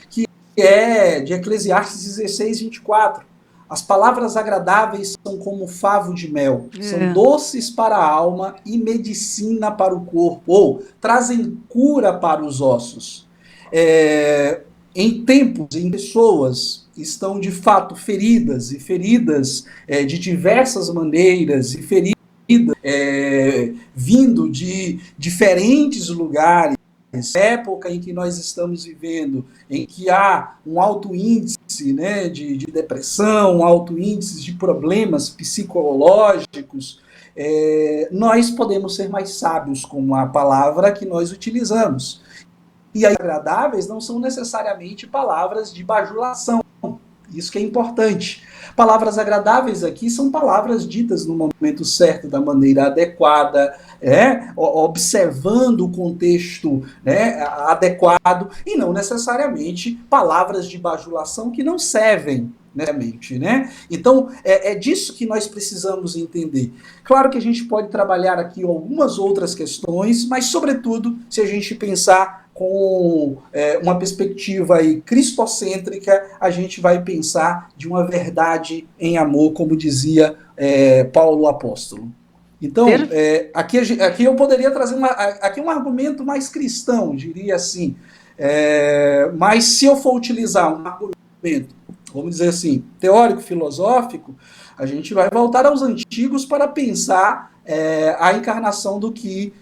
que é de Eclesiastes 16, 24. As palavras agradáveis são como favo de mel, são doces para a alma e medicina para o corpo, ou trazem cura para os ossos. Em tempos em pessoas estão de fato feridas, e feridas de diversas maneiras, e feridas vindo de diferentes lugares, época em que nós estamos vivendo, em que há um alto índice, né, de depressão, um alto índice de problemas psicológicos, nós podemos ser mais sábios com a palavra que nós utilizamos. E as agradáveis não são necessariamente palavras de bajulação. Isso que é importante. Palavras agradáveis aqui são palavras ditas no momento certo, da maneira adequada, observando o contexto, né, adequado, e não necessariamente palavras de bajulação que não servem, né? Então, é disso que nós precisamos entender. Claro que a gente pode trabalhar aqui algumas outras questões, mas, sobretudo, se a gente pensar com uma perspectiva aí cristocêntrica, a gente vai pensar de uma verdade em amor, como dizia Paulo o apóstolo. Então, aqui eu poderia trazer um argumento mais cristão, diria assim, mas se eu for utilizar um argumento, vamos dizer assim, teórico-filosófico, a gente vai voltar aos antigos para pensar a encarnação do que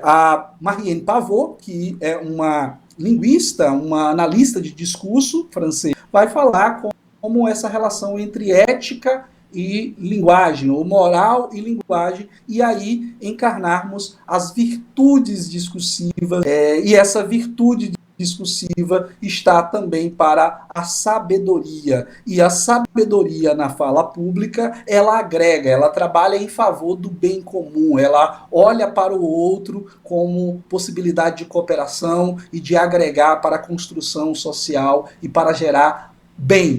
a Marianne Pavot, que é uma linguista, uma analista de discurso francês, vai falar como essa relação entre ética e linguagem, ou moral e linguagem, e aí encarnarmos as virtudes discursivas, e essa virtude discursiva está também para a sabedoria. E a sabedoria na fala pública, ela agrega, ela trabalha em favor do bem comum, ela olha para o outro como possibilidade de cooperação e de agregar para a construção social e para gerar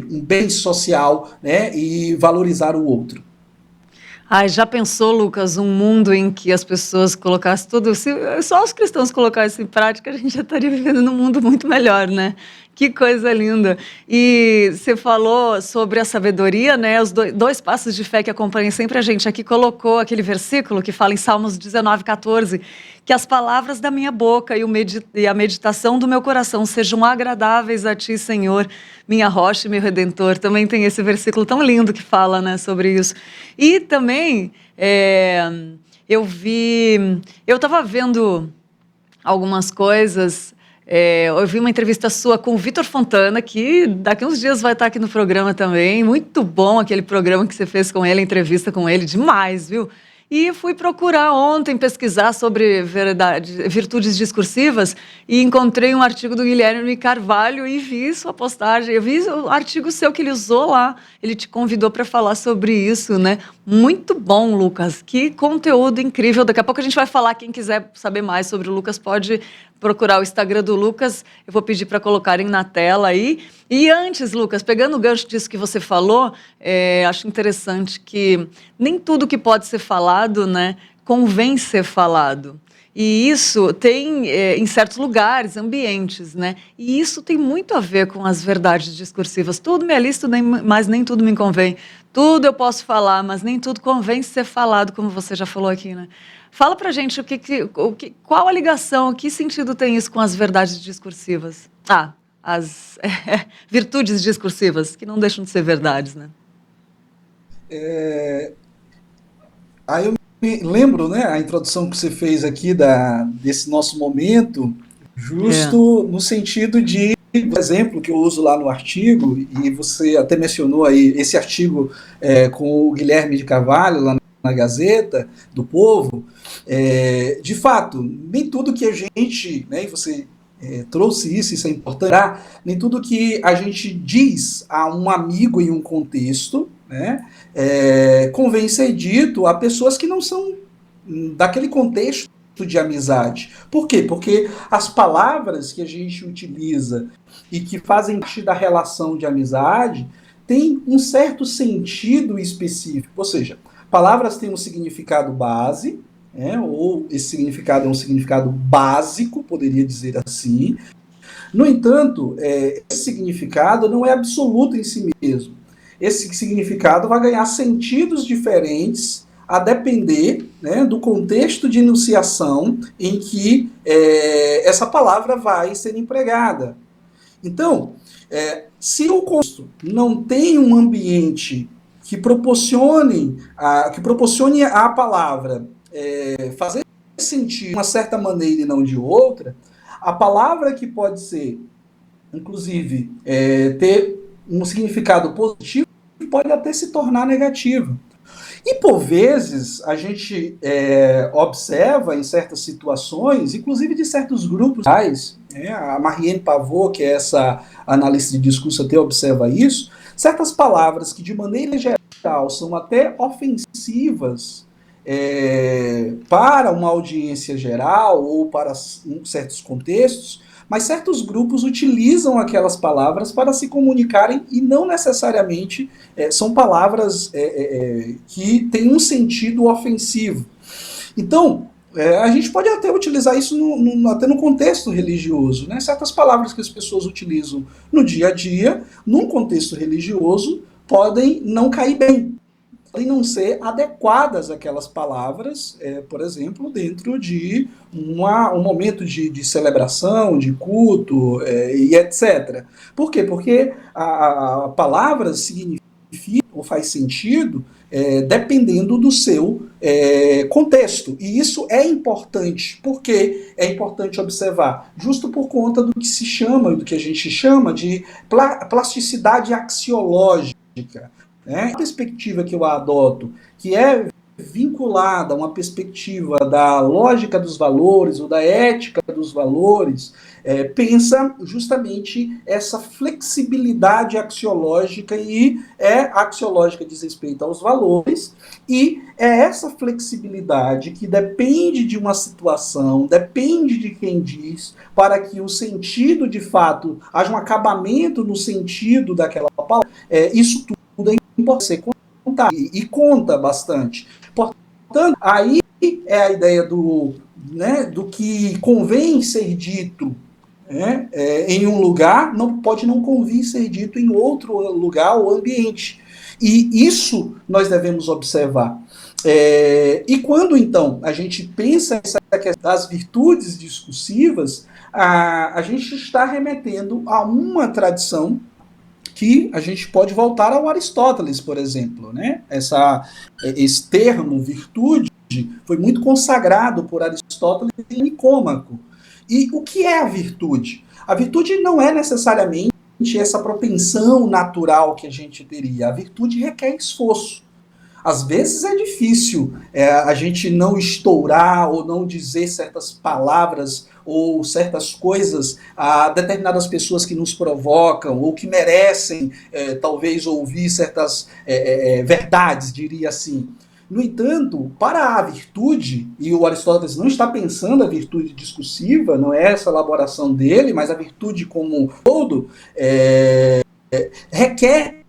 um bem social, né, e valorizar o outro.
Ai, já pensou, Lucas, um mundo em que as pessoas colocassem tudo, se só os cristãos colocassem em prática, a gente já estaria vivendo num mundo muito melhor, né? Que coisa linda. E você falou sobre a sabedoria, né? Os dois passos de fé que acompanham sempre a gente aqui, colocou aquele versículo que fala em Salmos 19:14, que as palavras da minha boca e a meditação do meu coração sejam agradáveis a ti, Senhor, minha rocha e meu redentor. Também tem esse versículo tão lindo que fala, né, sobre isso. E também eu estava vendo algumas coisas Eu vi uma entrevista sua com o Vitor Fontana, que daqui uns dias vai estar aqui no programa também. Muito bom aquele programa que você fez com ele, a entrevista com ele, demais, viu? E fui procurar ontem, pesquisar sobre virtudes discursivas e encontrei um artigo do Guilherme Carvalho e vi sua postagem. Eu vi o artigo seu que ele usou lá. Ele te convidou para falar sobre isso, né? Muito bom, Lucas. Que conteúdo incrível. Daqui a pouco a gente vai falar. Quem quiser saber mais sobre o Lucas pode procurar o Instagram do Lucas. Eu vou pedir para colocarem na tela aí. E antes, Lucas, pegando o gancho disso que você falou, acho interessante que nem tudo que pode ser falado, né, convém ser falado. E isso tem em certos lugares, ambientes, né? E isso tem muito a ver com as verdades discursivas. Tudo me é lícito, mas nem tudo me convém. Tudo eu posso falar, mas nem tudo convém ser falado, como você já falou aqui, né? Fala pra gente qual a ligação, que sentido tem isso com as verdades discursivas? As virtudes discursivas, que não deixam de ser verdades, né?
Aí eu me lembro, né, a introdução que você fez aqui desse nosso momento, justo no sentido de, por exemplo, que eu uso lá no artigo, e você até mencionou aí esse artigo com o Guilherme de Carvalho, lá na Gazeta do Povo, de fato, nem tudo que a gente, né, e você trouxe isso é importante, nem tudo que a gente diz a um amigo em um contexto, né, convém ser dito a pessoas que não são daquele contexto de amizade. Por quê? Porque as palavras que a gente utiliza e que fazem parte da relação de amizade têm um certo sentido específico, ou seja, palavras têm um significado base, ou esse significado é um significado básico, poderia dizer assim. No entanto, esse significado não é absoluto em si mesmo. Esse significado vai ganhar sentidos diferentes a depender, né, do contexto de enunciação em que essa palavra vai ser empregada. Então, se o contexto não tem um ambiente que proporcione à palavra fazer sentido de uma certa maneira e não de outra, a palavra que pode ser, inclusive, ter um significado positivo, pode até se tornar negativa. E, por vezes, a gente observa em certas situações, inclusive de certos grupos, a Marianne Pavot, que é essa analista de discurso, até observa isso, certas palavras que, de maneira geral, são até ofensivas para uma audiência geral ou para certos contextos, mas certos grupos utilizam aquelas palavras para se comunicarem e não necessariamente são palavras que têm um sentido ofensivo. Então, a gente pode até utilizar isso até no contexto religioso, né? Certas palavras que as pessoas utilizam no dia a dia, num contexto religioso, podem não cair bem, podem não ser adequadas aquelas palavras, por exemplo, dentro de um momento de celebração, de culto, e etc. Por quê? Porque a palavra significa ou faz sentido dependendo do seu contexto. E isso é importante. Por que é importante observar? Justo por conta do que se chama, do que a gente chama de plasticidade axiológica. A perspectiva que eu adoto, que é vinculada a uma perspectiva da lógica dos valores ou da ética dos valores, pensa justamente essa flexibilidade axiológica, e axiológica diz respeito aos valores, e é essa flexibilidade que depende de uma situação, depende de quem diz, para que o sentido, de fato, haja um acabamento no sentido daquela palavra. Isso tudo é importante ser contado, e conta bastante. Portanto, aí é a ideia do que convém ser dito em um lugar, pode não convir ser dito em outro lugar ou ambiente. E isso nós devemos observar. E quando, então, a gente pensa nessa questão das virtudes discursivas, a gente está remetendo a uma tradição que a gente pode voltar ao Aristóteles, por exemplo, né? Esse termo virtude foi muito consagrado por Aristóteles em Nicômaco. E o que é a virtude? A virtude não é necessariamente essa propensão natural que a gente teria. A virtude requer esforço. Às vezes é difícil a gente não estourar ou não dizer certas palavras ou certas coisas a determinadas pessoas que nos provocam ou que merecem, talvez, ouvir certas verdades, diria assim. No entanto, para a virtude, e o Aristóteles não está pensando a virtude discursiva, não é essa elaboração dele, mas a virtude como um todo, requer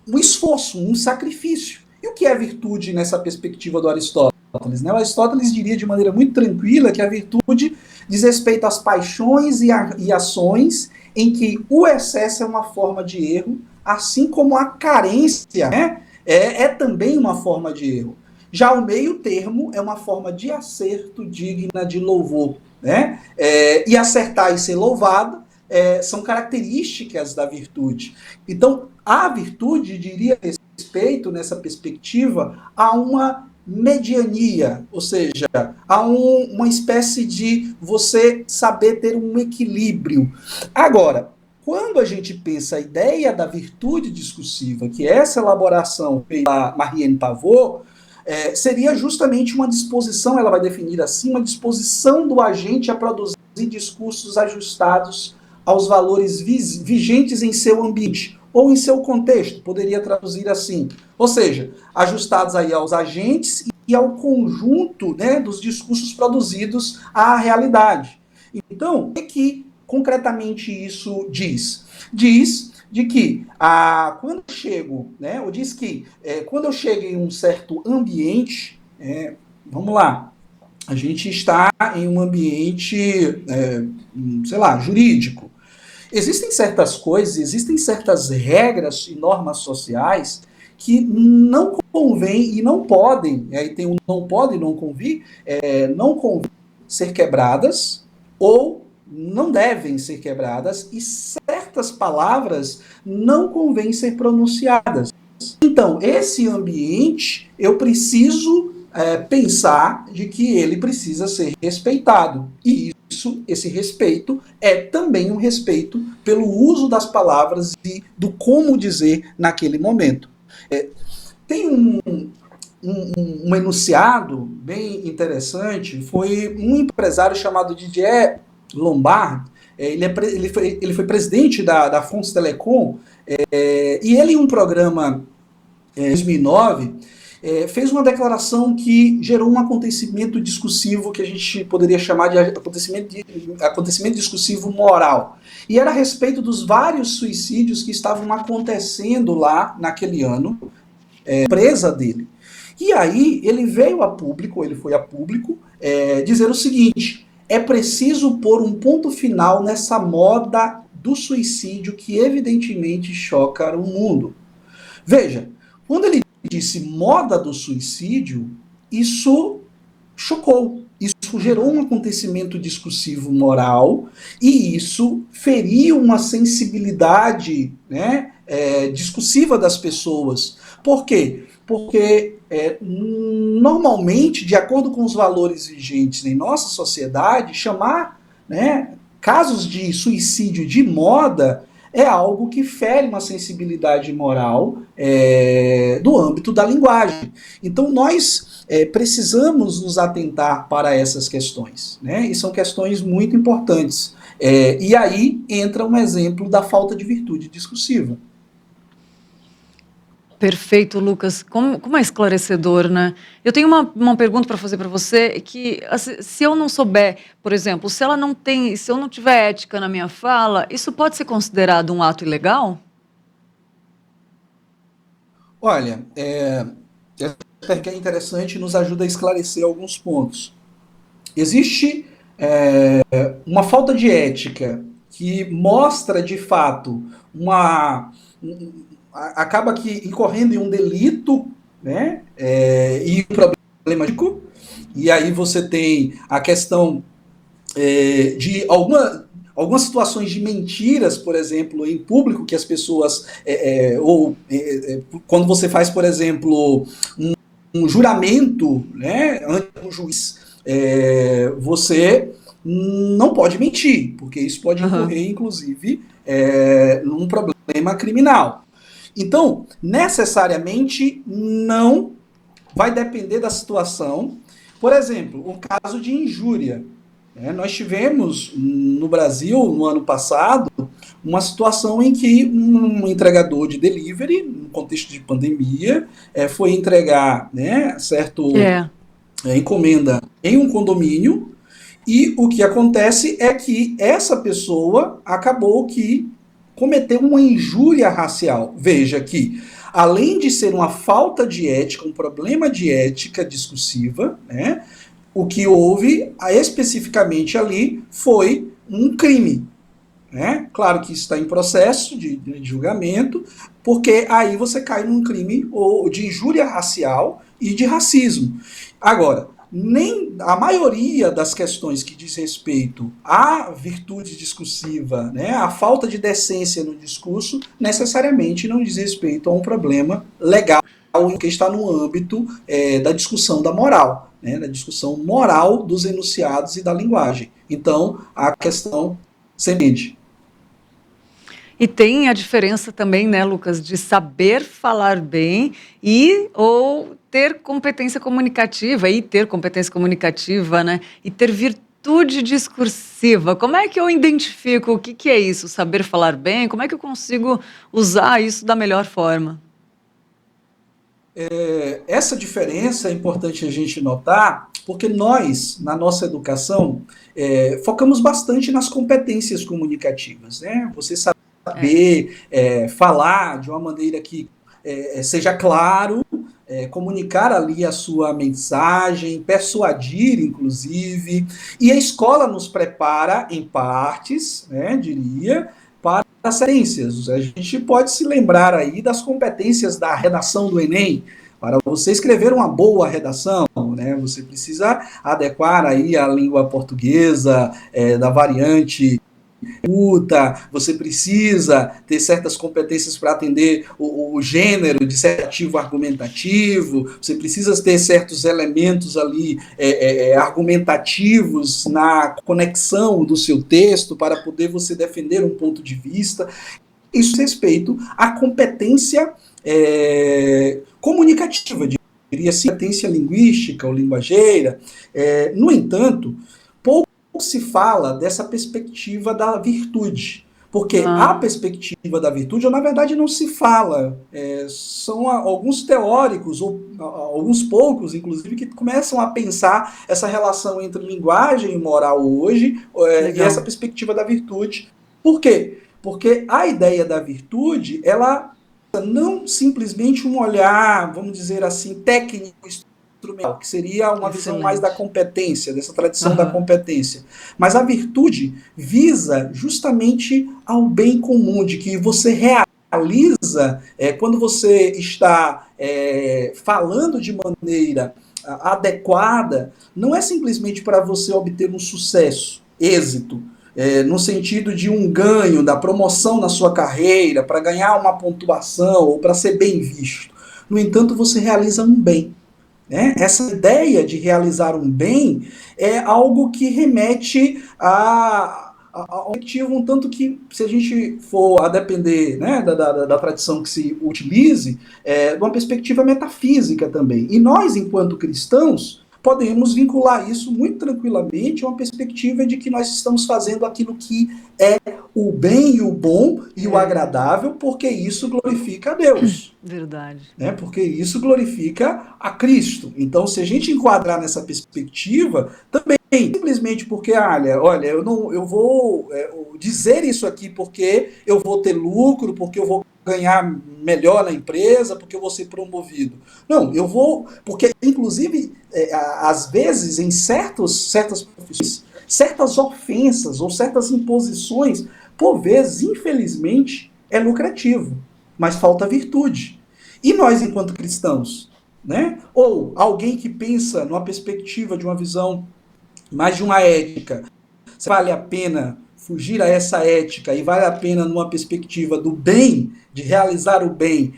um esforço, um sacrifício. E o que é virtude nessa perspectiva do Aristóteles? Né? O Aristóteles diria de maneira muito tranquila que a virtude diz respeito às paixões e ações em que o excesso é uma forma de erro, assim como a carência, né, é também uma forma de erro. Já o meio termo é uma forma de acerto digna de louvor. Né? E acertar e ser louvado são características da virtude. Então, a virtude diria respeito, nessa perspectiva, a uma mediania, ou seja, a uma espécie de você saber ter um equilíbrio. Agora, quando a gente pensa a ideia da virtude discursiva, que é essa elaboração pela Marianne Pavot, seria justamente uma disposição, ela vai definir assim, uma disposição do agente a produzir discursos ajustados aos valores vigentes em seu ambiente, ou em seu contexto, poderia traduzir assim. Ou seja, ajustados aí aos agentes e ao conjunto, né, dos discursos produzidos à realidade. Então, o que concretamente isso diz? Diz de que quando eu chego, né, ou diz que quando eu chego em um certo ambiente, vamos lá, a gente está em um ambiente, sei lá, jurídico. Existem certas coisas, existem certas regras e normas sociais que não convém e não podem, aí tem um não pode e não convém, não convém ser quebradas ou não devem ser quebradas e certas palavras não convém ser pronunciadas. Então, esse ambiente, eu preciso pensar de que ele precisa ser respeitado. E esse respeito é também um respeito pelo uso das palavras e do como dizer naquele momento. Tem um enunciado bem interessante, foi um empresário chamado Didier Lombard, ele foi presidente da France Telecom, e ele em um programa em 2009, fez uma declaração que gerou um acontecimento discursivo que a gente poderia chamar de acontecimento discursivo moral. E era a respeito dos vários suicídios que estavam acontecendo lá naquele ano, empresa dele. E aí ele veio a público, ele foi a público, dizer o seguinte: é preciso pôr um ponto final nessa moda do suicídio que evidentemente choca o mundo. Veja, quando ele disse moda do suicídio, isso chocou. Isso gerou um acontecimento discursivo moral e isso feriu uma sensibilidade, né, discursiva das pessoas. Por quê? Porque normalmente, de acordo com os valores vigentes em nossa sociedade, chamar, né, casos de suicídio de moda é algo que fere uma sensibilidade moral do âmbito da linguagem. Então nós precisamos nos atentar para essas questões, né? E são questões muito importantes. E aí entra um exemplo da falta de virtude discursiva.
Perfeito, Lucas. Como é esclarecedor, né? Eu tenho uma pergunta para fazer para você, que se eu não souber, por exemplo, se eu não tiver ética na minha fala, isso pode ser considerado um ato ilegal?
Olha, essa pergunta é interessante e nos ajuda a esclarecer alguns pontos. Existe uma falta de ética que mostra, de fato, acaba que incorrendo em um delito, né, e um problema ético, e aí você tem a questão de algumas situações de mentiras, por exemplo, em público, que as pessoas, quando você faz, por exemplo, um juramento, né, ante um juiz, você não pode mentir, porque isso pode incorrer, inclusive, num problema criminal. Então, necessariamente, não vai depender da situação. Por exemplo, o caso de injúria. Nós tivemos no Brasil, no ano passado, uma situação em que um entregador de delivery, no contexto de pandemia, foi entregar encomenda em um condomínio, e o que acontece é que essa pessoa acabou que cometeu uma injúria racial. Veja que, além de ser uma falta de ética, um problema de ética discursiva, o que houve especificamente ali foi um crime. Claro que isso está em processo de julgamento, porque aí você cai num crime de injúria racial e de racismo. Agora, nem a maioria das questões que diz respeito à virtude discursiva, a falta de decência no discurso, necessariamente não diz respeito a um problema legal que está no âmbito da discussão da moral, da discussão moral dos enunciados e da linguagem. Então, a questão se entende.
E tem a diferença também, né, Lucas, de saber falar bem ou ter competência comunicativa, né, e ter virtude discursiva. Como é que eu identifico o que é isso, saber falar bem? Como é que eu consigo usar isso da melhor forma?
Essa diferença é importante a gente notar, porque nós, na nossa educação, focamos bastante nas competências comunicativas, Você saber falar de uma maneira que seja claro, comunicar ali a sua mensagem, persuadir, inclusive, e a escola nos prepara, em partes, diria, para as ciências. A gente pode se lembrar aí das competências da redação do Enem. Para você escrever uma boa redação, você precisa adequar aí a língua portuguesa, da variante você precisa ter certas competências para atender o gênero dissertativo argumentativo, você precisa ter certos elementos ali argumentativos na conexão do seu texto para poder você defender um ponto de vista. Isso diz respeito à competência comunicativa, diria assim, competência linguística ou linguageira. No entanto, pouco se fala dessa perspectiva da virtude, porque a perspectiva da virtude, ou na verdade não se fala, são alguns teóricos, ou alguns poucos, inclusive, que começam a pensar essa relação entre linguagem e moral hoje, e essa perspectiva da virtude. Por quê? Porque a ideia da virtude, ela não simplesmente um olhar, vamos dizer assim, técnico, que seria uma visão mais da competência, dessa tradição da competência. Mas a virtude visa justamente ao bem comum, de que você realiza, quando você está falando de maneira adequada, não é simplesmente para você obter um sucesso, êxito, no sentido de um ganho, da promoção na sua carreira, para ganhar uma pontuação ou para ser bem visto. No entanto, você realiza um bem. Essa ideia de realizar um bem é algo que remete ao objetivo, um tanto que, se a gente for a depender da tradição que se utilize, de uma perspectiva metafísica também. E nós, enquanto cristãos, podemos vincular isso muito tranquilamente a uma perspectiva de que nós estamos fazendo aquilo que é o bem e o bom e o agradável, porque isso glorifica a Deus.
Verdade.
Porque isso glorifica a Cristo. Então, se a gente enquadrar nessa perspectiva, também, simplesmente porque, olha, eu vou dizer isso aqui porque eu vou ter lucro, porque eu vou ganhar melhor na empresa, porque eu vou ser promovido. Não, eu vou... Porque, inclusive, às vezes, em certas profissões, certas ofensas ou certas imposições, por vezes, infelizmente, é lucrativo, mas falta virtude. E nós, enquanto cristãos, ou alguém que pensa numa perspectiva de uma visão mais de uma ética, vale a pena fugir a essa ética e vale a pena numa perspectiva do bem, de realizar o bem,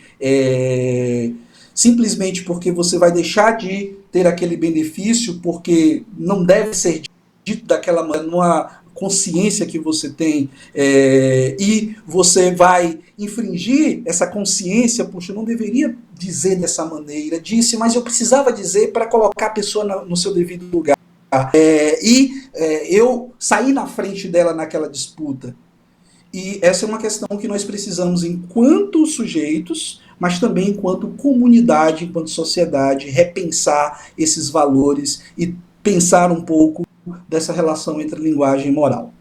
simplesmente porque você vai deixar de ter aquele benefício, porque não deve ser dito daquela maneira, numa consciência que você tem, e você vai infringir essa consciência, puxa, eu não deveria dizer dessa maneira, disse, mas eu precisava dizer para colocar a pessoa no seu devido lugar. Eu saí na frente dela naquela disputa. E essa é uma questão que nós precisamos, enquanto sujeitos, mas também enquanto comunidade, enquanto sociedade, repensar esses valores e pensar um pouco dessa relação entre linguagem e moral.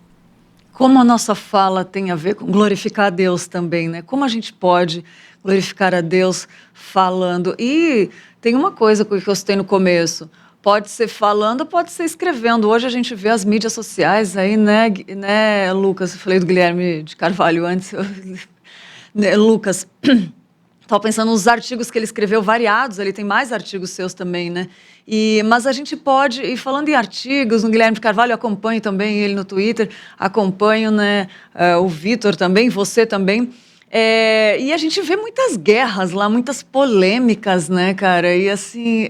Como a nossa fala tem a ver com glorificar a Deus também, né? Como a gente pode glorificar a Deus falando? E tem uma coisa que eu citei no começo, pode ser falando, pode ser escrevendo. Hoje a gente vê as mídias sociais aí, né, Lucas? Eu falei do Guilherme de Carvalho antes. Né, Lucas, estava pensando nos artigos que ele escreveu, variados, ele tem mais artigos seus também, né? Mas a gente pode, e falando em artigos, no Guilherme de Carvalho, eu acompanho também ele no Twitter, acompanho, né, o Vitor também, você também. E a gente vê muitas guerras lá, muitas polêmicas, né, cara? E assim,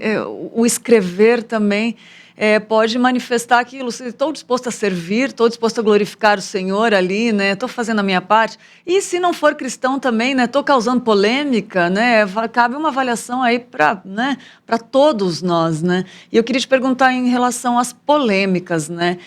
o escrever também pode manifestar aquilo. Estou disposto a servir, estou disposto a glorificar o Senhor ali, né? Estou fazendo a minha parte. E se não for cristão também, né? Estou causando polêmica, né? Cabe uma avaliação aí para, né, para todos nós, né? E eu queria te perguntar em relação às polêmicas, né?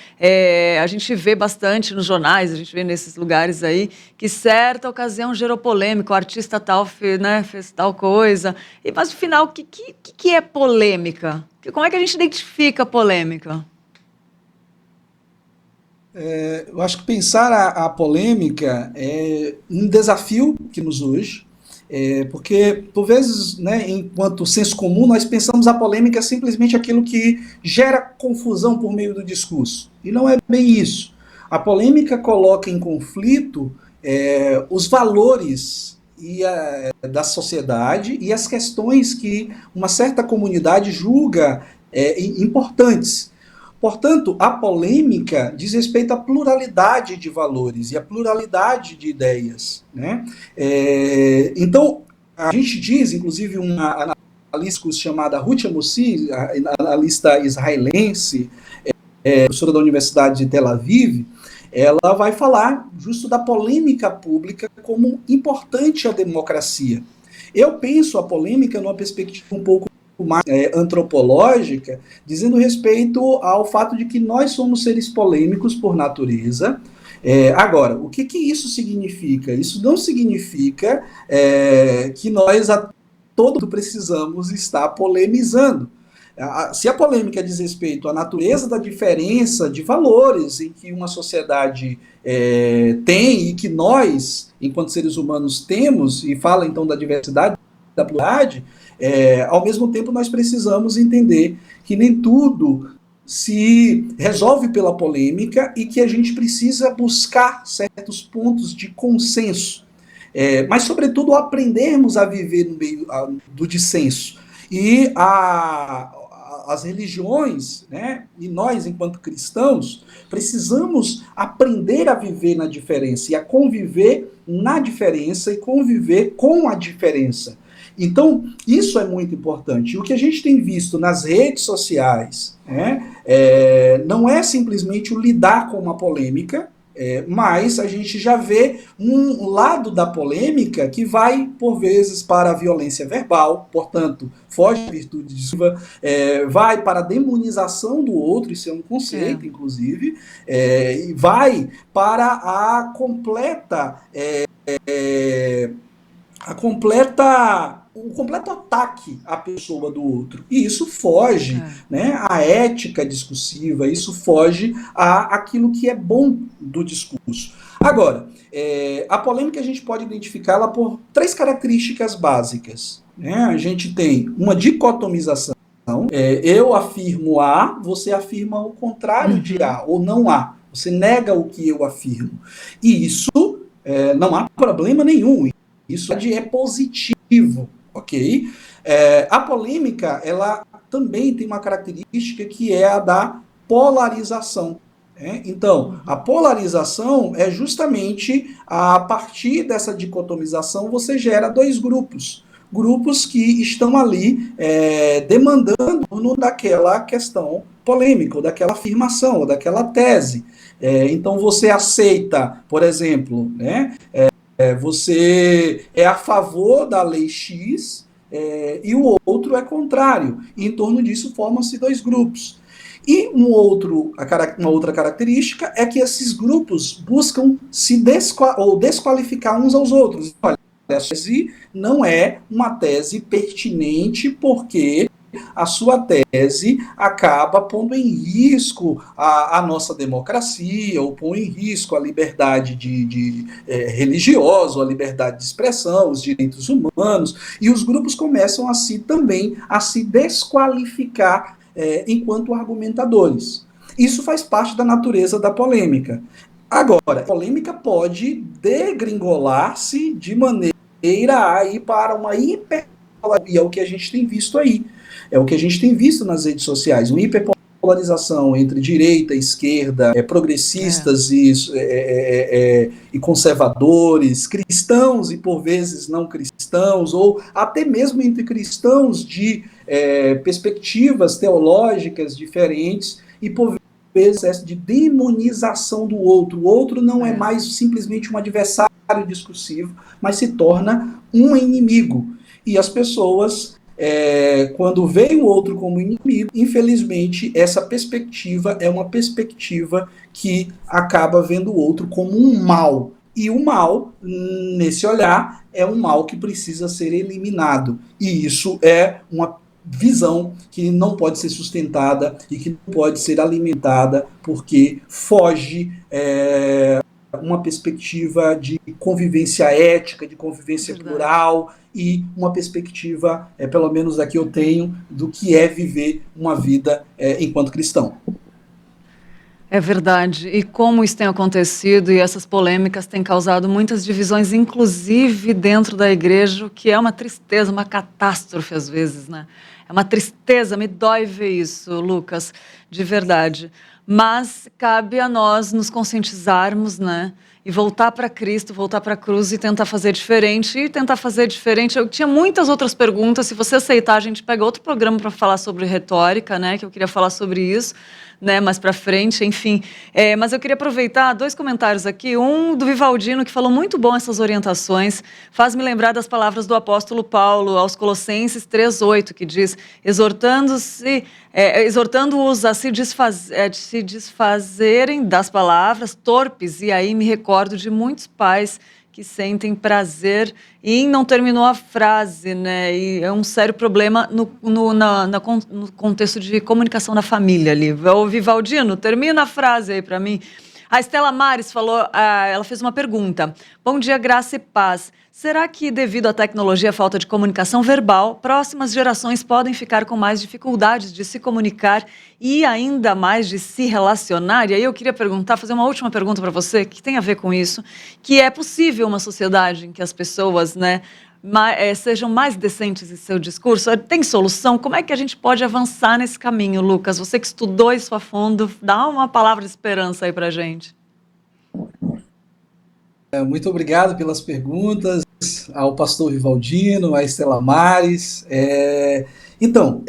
A gente vê bastante nos jornais, a gente vê nesses lugares aí que certa ocasião gerou polêmica, o artista tal fez tal coisa. Mas no final, o que é polêmica? Como é que a gente identifica a polêmica?
Eu acho que pensar a polêmica é um desafio que nos urge, porque, por vezes, né, enquanto senso comum, nós pensamos a polêmica simplesmente aquilo que gera confusão por meio do discurso. E não é bem isso. A polêmica coloca em conflito os valores da sociedade e as questões que uma certa comunidade julga importantes. Portanto, a polêmica diz respeito à pluralidade de valores e à pluralidade de ideias, né? Então, a gente diz, inclusive, uma analista chamada Ruth Amussi, analista israelense, professora da Universidade de Tel Aviv, ela vai falar justo da polêmica pública como importante à democracia. Eu penso a polêmica numa perspectiva um pouco mais antropológica, dizendo respeito ao fato de que nós somos seres polêmicos por natureza. Agora, o que isso significa? Isso não significa que nós a todo precisamos estar polemizando. Se a polêmica diz respeito à natureza da diferença de valores em que uma sociedade tem e que nós, enquanto seres humanos, temos, e fala então da diversidade, da pluralidade, ao mesmo tempo nós precisamos entender que nem tudo se resolve pela polêmica e que a gente precisa buscar certos pontos de consenso, mas sobretudo aprendermos a viver no meio do dissenso. E as religiões, né, e nós, enquanto cristãos, precisamos aprender a viver na diferença e a conviver na diferença e conviver com a diferença. Então, isso é muito importante. E o que a gente tem visto nas redes sociais, não é simplesmente o lidar com uma polêmica, mas a gente já vê um lado da polêmica que vai, por vezes, para a violência verbal, portanto, foge da virtude de Silva, vai para a demonização do outro, isso é um conceito, inclusive, e vai para o completo ataque à pessoa do outro. E isso foge, né, à ética discursiva, isso foge àquilo que é bom do discurso. Agora, a polêmica a gente pode identificá-la por 3 características básicas. Né? A gente tem uma dicotomização, eu afirmo A, você afirma o contrário de A, ou não A. Você nega o que eu afirmo. E isso não há problema nenhum. Isso é positivo. Ok? A polêmica, ela também tem uma característica que é a da polarização. Então, a polarização é justamente a partir dessa dicotomização você gera 2 grupos. Grupos que estão ali demandando daquela questão polêmica, ou daquela afirmação, ou daquela tese. Então você aceita, por exemplo, né, você é a favor da lei X, e o outro é contrário. E em torno disso formam-se dois grupos. E uma outra característica é que esses grupos buscam se desqualificar uns aos outros. Olha, essa tese não é uma tese pertinente porque a sua tese acaba pondo em risco a nossa democracia, ou põe em risco a liberdade religiosa, a liberdade de expressão, os direitos humanos, e os grupos começam também a se desqualificar enquanto argumentadores. Isso faz parte da natureza da polêmica. Agora, a polêmica pode degringolar-se de maneira a ir para uma hiperpolarização, é o que a gente tem visto aí. É o que a gente tem visto nas redes sociais, uma hiperpolarização entre direita, esquerda, progressistas e conservadores, cristãos e, por vezes, não cristãos, ou até mesmo entre cristãos de perspectivas teológicas diferentes, e, por vezes, de demonização do outro. O outro não é mais simplesmente um adversário discursivo, mas se torna um inimigo. E as pessoas... quando veem o outro como inimigo, infelizmente, essa perspectiva é uma perspectiva que acaba vendo o outro como um mal. E o mal, nesse olhar, é um mal que precisa ser eliminado. E isso é uma visão que não pode ser sustentada e que não pode ser alimentada porque foge uma perspectiva de convivência ética, de convivência plural, e uma perspectiva, pelo menos daqui eu tenho, do que é viver uma vida enquanto cristão.
É verdade. E como isso tem acontecido, e essas polêmicas têm causado muitas divisões, inclusive dentro da igreja, o que é uma tristeza, uma catástrofe às vezes, né? É uma tristeza, me dói ver isso, Lucas, de verdade. Mas cabe a nós nos conscientizarmos, né? E voltar para Cristo, voltar para a cruz e tentar fazer diferente. E tentar fazer diferente. Eu tinha muitas outras perguntas. Se você aceitar, a gente pega outro programa para falar sobre retórica, né? Que eu queria falar sobre isso, né? Mais para frente, enfim. Mas eu queria aproveitar 2 comentários aqui. Um do Vivaldino, que falou muito bom essas orientações. Faz-me lembrar das palavras do apóstolo Paulo aos Colossenses 3:8, que diz: exortando-os a se desfazerem das palavras torpes. E aí me recordo de muitos pais que sentem prazer em não terminou a frase, né? E é um sério problema no contexto de comunicação da família ali. O Vivaldino, termina a frase aí para mim. A Estela Mares falou, ela fez uma pergunta. Bom dia, graça e paz. Será que, devido à tecnologia e à falta de comunicação verbal, próximas gerações podem ficar com mais dificuldades de se comunicar e ainda mais de se relacionar? E aí eu queria fazer uma última pergunta para você, que tem a ver com isso, que é possível uma sociedade em que as pessoas, né, sejam mais decentes em seu discurso? Tem solução? Como é que a gente pode avançar nesse caminho, Lucas? Você que estudou isso a fundo, dá uma palavra de esperança aí para a gente.
Muito obrigado pelas perguntas ao pastor Vivaldino, à Estela Mares. Então,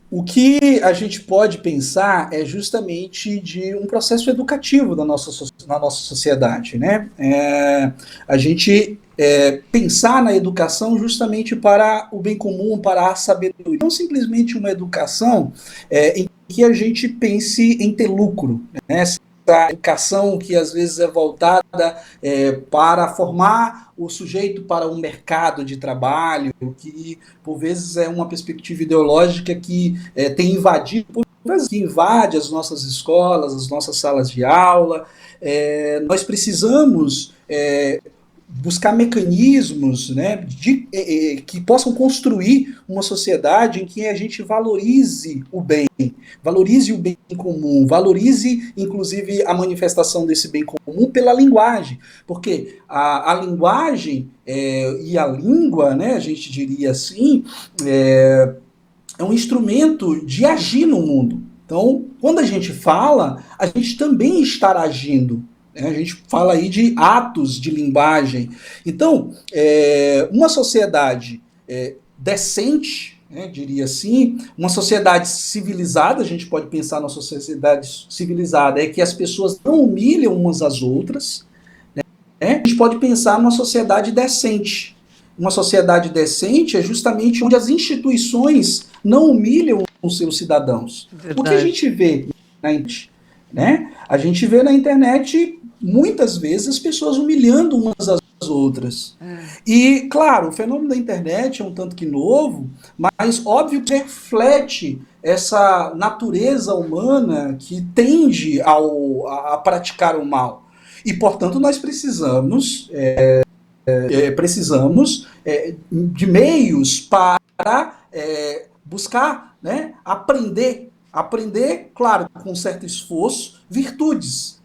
o que a gente pode pensar é justamente de um processo educativo na nossa sociedade, né? A gente pensar na educação justamente para o bem comum, para a sabedoria. Não simplesmente uma educação em que a gente pense em ter lucro, né? A educação que às vezes é voltada para formar o sujeito para um mercado de trabalho, que por vezes é uma perspectiva ideológica que tem invadido, por vezes que invade as nossas escolas, as nossas salas de aula. Nós precisamos buscar mecanismos, né, que possam construir uma sociedade em que a gente valorize o bem comum, valorize, inclusive, a manifestação desse bem comum pela linguagem, porque a linguagem e a língua, né, a gente diria assim, é um instrumento de agir no mundo. Então, quando a gente fala, a gente também está agindo. A gente fala aí de atos de linguagem. Então, uma sociedade decente, né, diria assim, uma sociedade civilizada, a gente pode pensar na sociedade civilizada, é que as pessoas não humilham umas às outras, né? A gente pode pensar numa sociedade decente. Uma sociedade decente é justamente onde as instituições não humilham os seus cidadãos.
Verdade.
O que a gente vê na internet, né? A gente vê na internet muitas vezes as pessoas humilhando umas às outras. E, claro, o fenômeno da internet é um tanto que novo, mas óbvio que reflete essa natureza humana que tende a praticar o mal. E, portanto, nós precisamos de meios para buscar, né, aprender, claro, com certo esforço, virtudes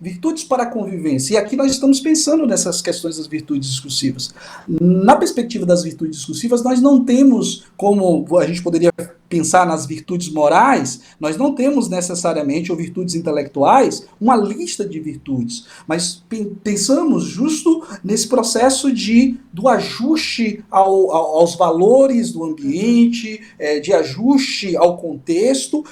para a convivência. E aqui nós estamos pensando nessas questões das virtudes discursivas. Na perspectiva das virtudes discursivas, nós não temos, como a gente poderia pensar nas virtudes morais, nós não temos necessariamente, ou virtudes intelectuais, uma lista de virtudes, mas pensamos justo nesse processo do ajuste aos valores do ambiente, de ajuste ao contexto,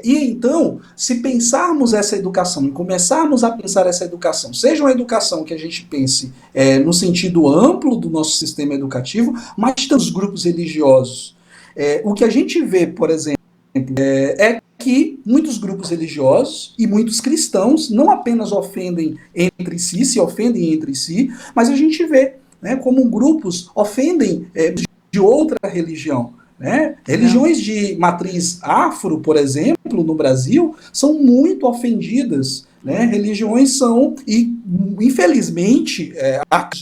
e então, se pensarmos essa educação e começarmos a pensar essa educação, seja uma educação que a gente pense no sentido amplo do nosso sistema educativo, mas dos grupos religiosos. O que a gente vê, por exemplo, é que muitos grupos religiosos e muitos cristãos não apenas ofendem entre si, se ofendem entre si, mas a gente vê, né, como grupos ofendem de outra religião. Né? Religiões de matriz afro, por exemplo, no Brasil, são muito ofendidas. Né? Religiões são, e infelizmente,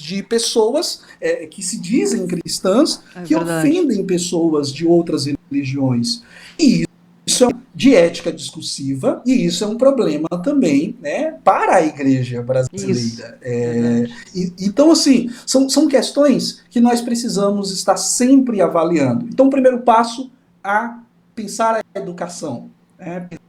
de pessoas que se dizem cristãs, que ofendem pessoas de outras religiões. E isso é de ética discursiva, e isso é um problema também, né, para a igreja brasileira. Então, assim, são questões que nós precisamos estar sempre avaliando. Então, o primeiro passo é pensar a educação.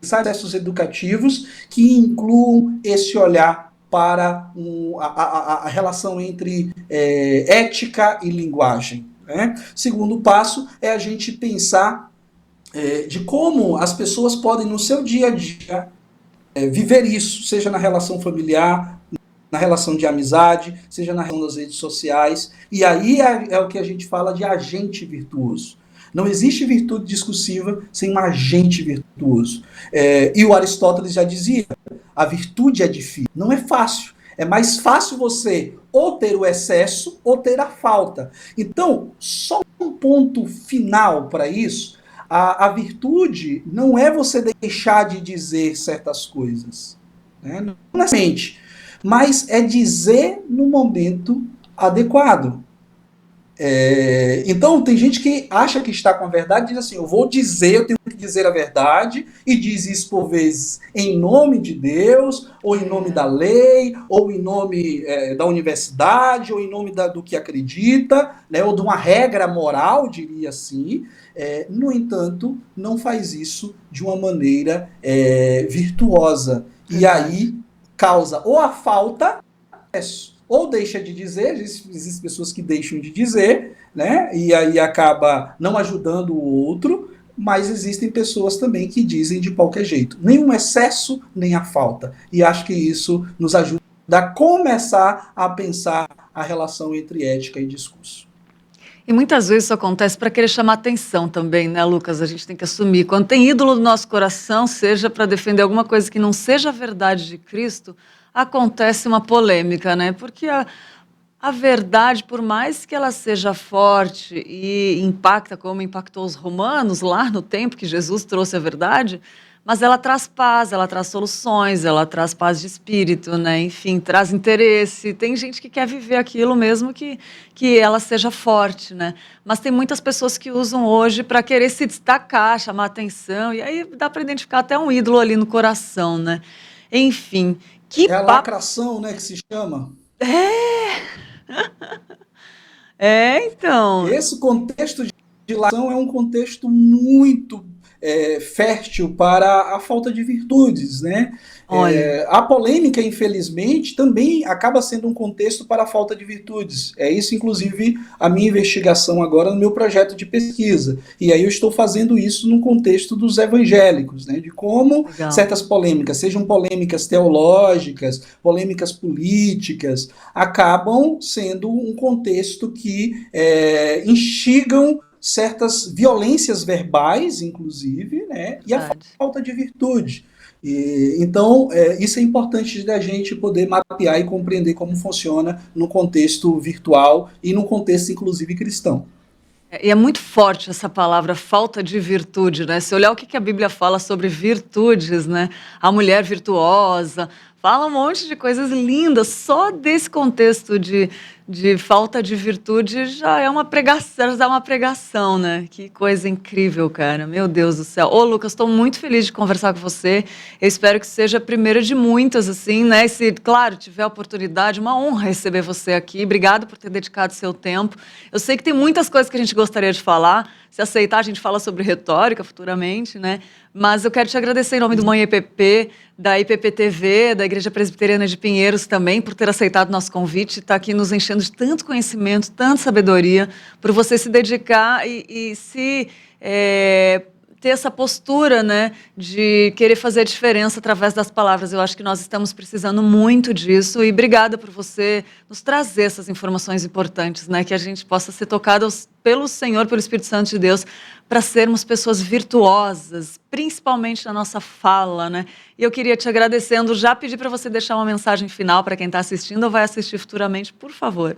Pensar processos educativos que incluam esse olhar para a relação entre ética e linguagem. Né? Segundo passo é a gente pensar de como as pessoas podem, no seu dia a dia, viver isso, seja na relação familiar, na relação de amizade, seja na relação das redes sociais. E aí é o que a gente fala de agente virtuoso. Não existe virtude discursiva sem um agente virtuoso. E o Aristóteles já dizia, a virtude é difícil, não é fácil. É mais fácil você ou ter o excesso ou ter a falta. Então, só um ponto final para isso, a virtude não é você deixar de dizer certas coisas. Né? Não necessariamente. Mas é dizer no momento adequado. Então, tem gente que acha que está com a verdade e diz assim, eu tenho que dizer a verdade, e diz isso por vezes em nome de Deus, ou em nome da lei, ou em nome da universidade, ou em nome do que acredita, né, ou de uma regra moral, diria assim. No entanto, não faz isso de uma maneira virtuosa. E aí causa ou a falta, ou deixa de dizer, existem pessoas que deixam de dizer, né? E aí acaba não ajudando o outro, mas existem pessoas também que dizem de qualquer jeito. Nem um excesso, nem a falta. E acho que isso nos ajuda a começar a pensar a relação entre ética e discurso.
E muitas vezes isso acontece para querer chamar atenção também, né, Lucas? A gente tem que assumir. Quando tem ídolo no nosso coração, seja para defender alguma coisa que não seja a verdade de Cristo, acontece uma polêmica, né? Porque a verdade, por mais que ela seja forte e impacta como impactou os romanos lá no tempo que Jesus trouxe a verdade, mas ela traz paz, ela traz soluções, ela traz paz de espírito, né? Enfim, traz interesse. Tem gente que quer viver aquilo mesmo que ela seja forte, né? Mas tem muitas pessoas que usam hoje para querer se destacar, chamar atenção, e aí dá para identificar até um ídolo ali no coração, né? Enfim.
A lacração, né, que se chama.
Então.
Esse contexto de lacração é um contexto muito fértil para a falta de virtudes, né?
Olha.
A polêmica, infelizmente, também acaba sendo um contexto para a falta de virtudes. É isso, inclusive, a minha investigação agora no meu projeto de pesquisa. E aí eu estou fazendo isso no contexto dos evangélicos, né? De como
Legal.
certas polêmicas, sejam polêmicas teológicas, polêmicas políticas, acabam sendo um contexto que instigam certas violências verbais, inclusive, né? E a
Verdade.
falta de virtude. Então, isso é importante da gente poder mapear e compreender como funciona no contexto virtual e no contexto, inclusive, cristão.
E é muito forte essa palavra falta de virtude, né? Se olhar o que a Bíblia fala sobre virtudes, né? A mulher virtuosa, fala um monte de coisas lindas. Só desse contexto de falta de virtude já é uma pregação, né? Que coisa incrível, cara. Meu Deus do céu. Ô, Lucas, estou muito feliz de conversar com você. Eu espero que seja a primeira de muitas, assim, né? Se, claro, tiver a oportunidade, uma honra receber você aqui. Obrigado por ter dedicado seu tempo. Eu sei que tem muitas coisas que a gente gostaria de falar. Se aceitar, a gente fala sobre retórica futuramente, né? Mas eu quero te agradecer em nome do Mãe EPP, da IPP TV, da Igreja Presbiteriana de Pinheiros também, por ter aceitado nosso convite, estar aqui nos enchendo de tanto conhecimento, tanta sabedoria, por você se dedicar e ter essa postura, né, de querer fazer a diferença através das palavras. Eu acho que nós estamos precisando muito disso e obrigada por você nos trazer essas informações importantes, né, que a gente possa ser tocados pelo Senhor, pelo Espírito Santo de Deus, para sermos pessoas virtuosas, principalmente na nossa fala, né? E eu queria te agradecendo, já pedir para você deixar uma mensagem final para quem está assistindo ou vai assistir futuramente, por favor.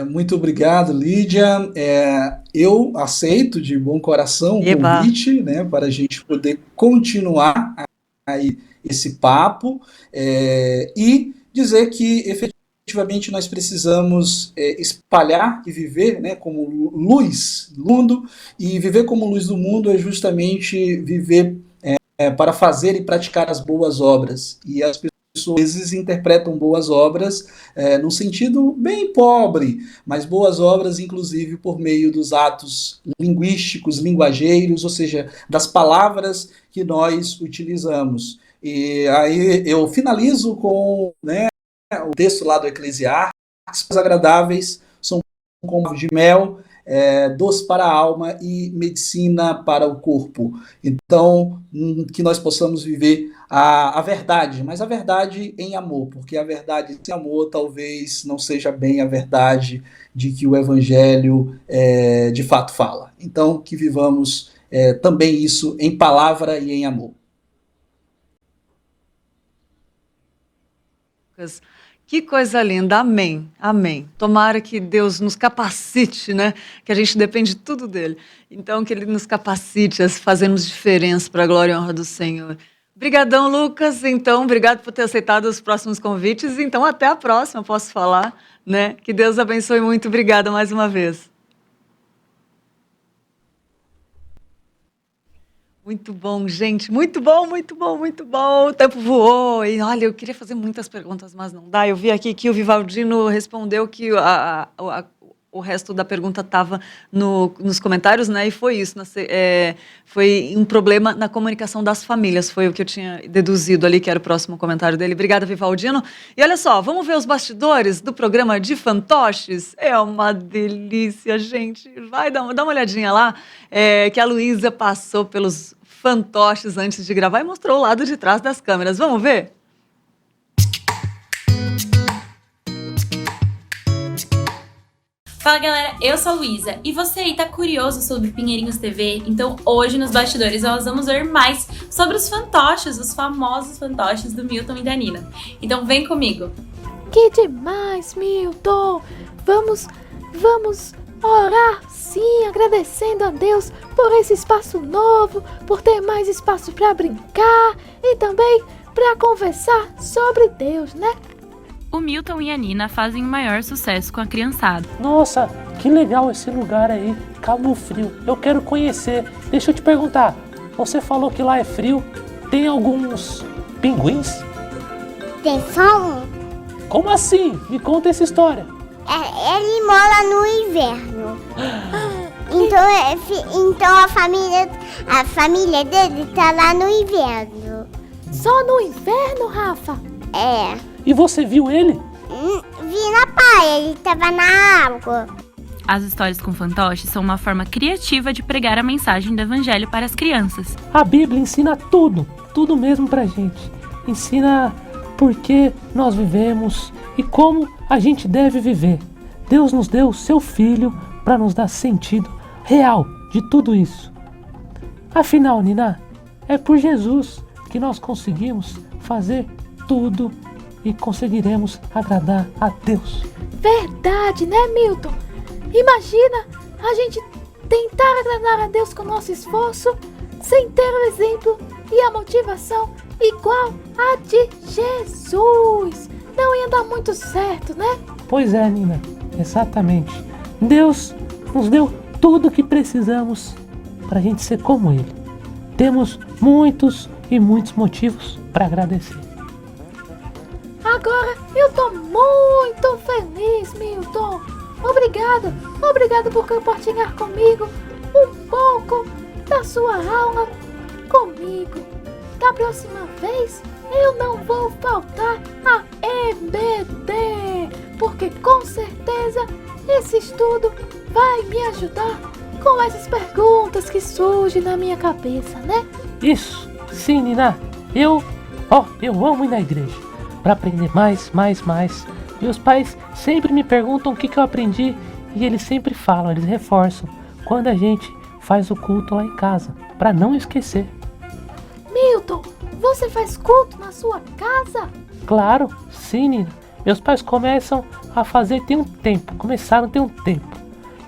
Muito obrigado, Lídia. Eu aceito de bom coração o convite, né, para a gente poder continuar aí esse papo e dizer que efetivamente nós precisamos espalhar e viver, né, como luz do mundo, e viver como luz do mundo é justamente viver para fazer e praticar as boas obras. E as pessoas às vezes interpretam boas obras num sentido bem pobre, mas boas obras, inclusive, por meio dos atos linguísticos, linguageiros, ou seja, das palavras que nós utilizamos. E aí eu finalizo com, né, o texto lá do Eclesiastes: agradáveis são como de mel, doce para a alma e medicina para o corpo. Então, que nós possamos viver a verdade, mas a verdade em amor, porque a verdade sem amor talvez não seja bem a verdade de que o Evangelho de fato fala. Então, que vivamos também isso em palavra e em amor.
Que coisa linda, amém, amém. Tomara que Deus nos capacite, né? Que a gente depende tudo dele. Então, que ele nos capacite a fazermos diferença para a glória e honra do Senhor. Obrigadão, Lucas. Então, obrigado por ter aceitado os próximos convites. Então, até a próxima, posso falar, né? Que Deus abençoe muito. Obrigada mais uma vez. Muito bom, gente. Muito bom, muito bom, muito bom. O tempo voou. E olha, eu queria fazer muitas perguntas, mas não dá. Eu vi aqui que o Vivaldino respondeu que o resto da pergunta estava nos comentários, né? E foi isso. Foi um problema na comunicação das famílias. Foi o que eu tinha deduzido ali, que era o próximo comentário dele. Obrigada, Vivaldino. E olha só, vamos ver os bastidores do programa de fantoches? É uma delícia, gente. Vai, dá uma olhadinha lá, que a Luísa passou pelos fantoches antes de gravar e mostrou o lado de trás das câmeras. Vamos ver?
Fala galera, eu sou a Luísa e você aí tá curioso sobre Pinheirinhos TV? Então hoje nos bastidores nós vamos ver mais sobre os fantoches, os famosos fantoches do Milton e da Nina. Então vem comigo!
Que demais, Milton! Vamos orar, sim, agradecendo a Deus por esse espaço novo, por ter mais espaço para brincar e também para conversar sobre Deus, né?
O Milton e a Nina fazem o maior sucesso com a criançada.
Nossa, que legal esse lugar aí, Cabo Frio. Eu quero conhecer. Deixa eu te perguntar, você falou que lá é frio, tem alguns pinguins?
Tem só um.
Como assim? Me conta essa história.
Ele mora no inverno. Então, então a família dele tá lá no inverno.
Só no inverno, Rafa?
É.
E você viu ele?
Vi na praia, ele tava na água.
As histórias com fantoches são uma forma criativa de pregar a mensagem do evangelho para as crianças.
A Bíblia ensina tudo mesmo pra gente. Ensina por que nós vivemos e como a gente deve viver. Deus nos deu o seu Filho para nos dar sentido real de tudo isso. Afinal, Nina, é por Jesus que nós conseguimos fazer tudo e conseguiremos agradar a Deus.
Verdade, né, Milton? Imagina a gente tentar agradar a Deus com nosso esforço sem ter o exemplo e a motivação igual a de Jesus. Não ia dar muito certo, né?
Pois é, Nina, exatamente. Deus nos deu tudo o que precisamos para a gente ser como Ele. Temos muitos e muitos motivos para agradecer.
Agora eu tô muito feliz, Milton. Obrigado por compartilhar comigo um pouco da sua aula comigo. Da próxima vez eu não vou faltar a EBD, porque com certeza esse estudo vai me ajudar com essas perguntas que surgem na minha cabeça, né?
Isso, sim, Nina. Eu amo ir na igreja para aprender mais. Meus pais sempre me perguntam o que eu aprendi e eles sempre falam, eles reforçam quando a gente faz o culto lá em casa, para não esquecer.
Milton, você faz culto na sua casa?
Claro, sim, Nina. Meus pais começaram tem um tempo.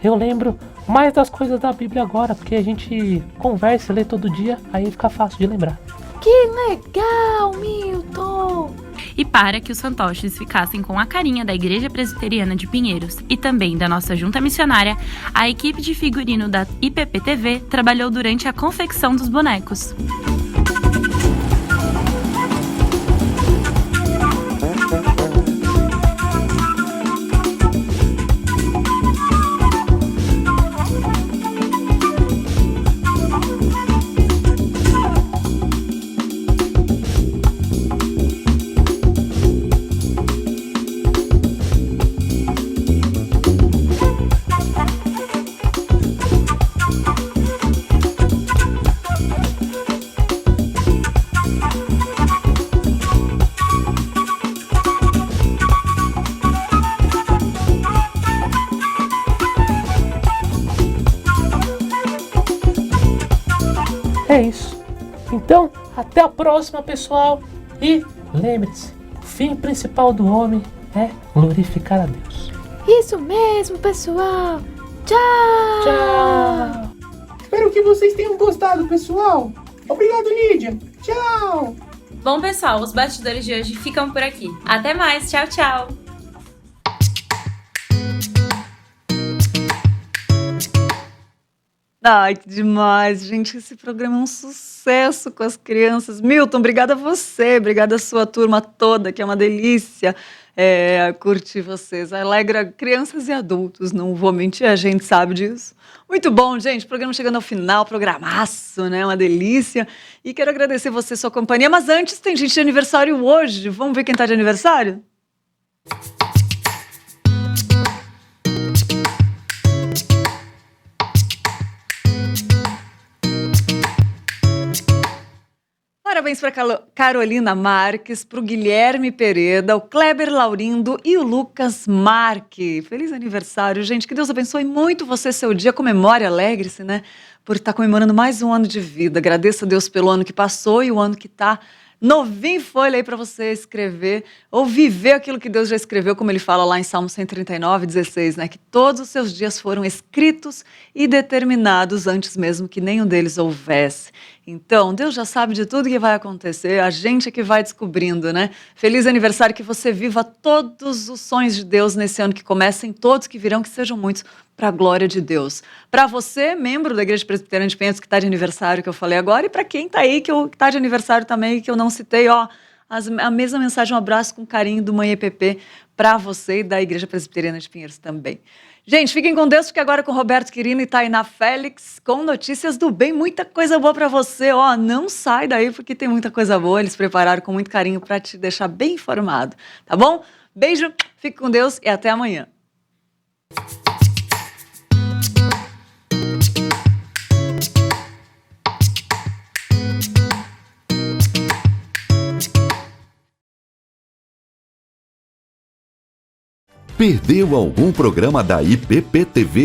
Eu lembro mais das coisas da Bíblia agora, porque a gente conversa e lê todo dia, aí fica fácil de lembrar.
Que legal, Milton!
E para que os fantoches ficassem com a carinha da Igreja Presbiteriana de Pinheiros e também da nossa junta missionária, a equipe de figurino da IPP-TV trabalhou durante a confecção dos bonecos.
É isso. Então, até a próxima, pessoal. E lembre-se, o fim principal do homem é glorificar a Deus.
Isso mesmo, pessoal. Tchau!
Tchau!
Espero que vocês tenham gostado, pessoal. Obrigado, Lídia. Tchau!
Bom, pessoal, os bastidores de hoje ficam por aqui. Até mais, tchau, tchau!
Ai, que demais, gente. Esse programa é um sucesso com as crianças. Milton, obrigada a você, obrigada a sua turma toda, que é uma delícia curtir vocês. Alegra crianças e adultos, não vou mentir, a gente sabe disso. Muito bom, gente. Programa chegando ao final, programaço, né? Uma delícia. E quero agradecer você, sua companhia. Mas antes, tem gente de aniversário hoje. Vamos ver quem tá de aniversário? Parabéns para Carolina Marques, para o Guilherme Pereda, o Kleber Laurindo e o Lucas Marque. Feliz aniversário, gente. Que Deus abençoe muito você, seu dia. Comemore, alegre-se, né? Por estar comemorando mais um ano de vida. Agradeça a Deus pelo ano que passou e o ano que está novinho em folha aí para você escrever ou viver aquilo que Deus já escreveu, como ele fala lá em Salmo 139, 16, né? Que todos os seus dias foram escritos e determinados antes mesmo que nenhum deles houvesse. Então, Deus já sabe de tudo que vai acontecer, a gente é que vai descobrindo, né? Feliz aniversário, que você viva todos os sonhos de Deus nesse ano que começa, em todos que virão, que sejam muitos, para a glória de Deus. Para você, membro da Igreja Presbiteriana de Pinheiros, que está de aniversário, que eu falei agora, e para quem está aí, que está de aniversário também, que eu não citei, ó, a mesma mensagem, um abraço com carinho do Mãe EPP para você e da Igreja Presbiteriana de Pinheiros também. Gente, fiquem com Deus, porque agora com Roberto Quirino e Tainá Félix, com notícias do bem, muita coisa boa pra você. Ó, não sai daí, porque tem muita coisa boa. Eles prepararam com muito carinho pra te deixar bem informado, tá bom? Beijo, fique com Deus e até amanhã.
Perdeu algum programa da IPP TV?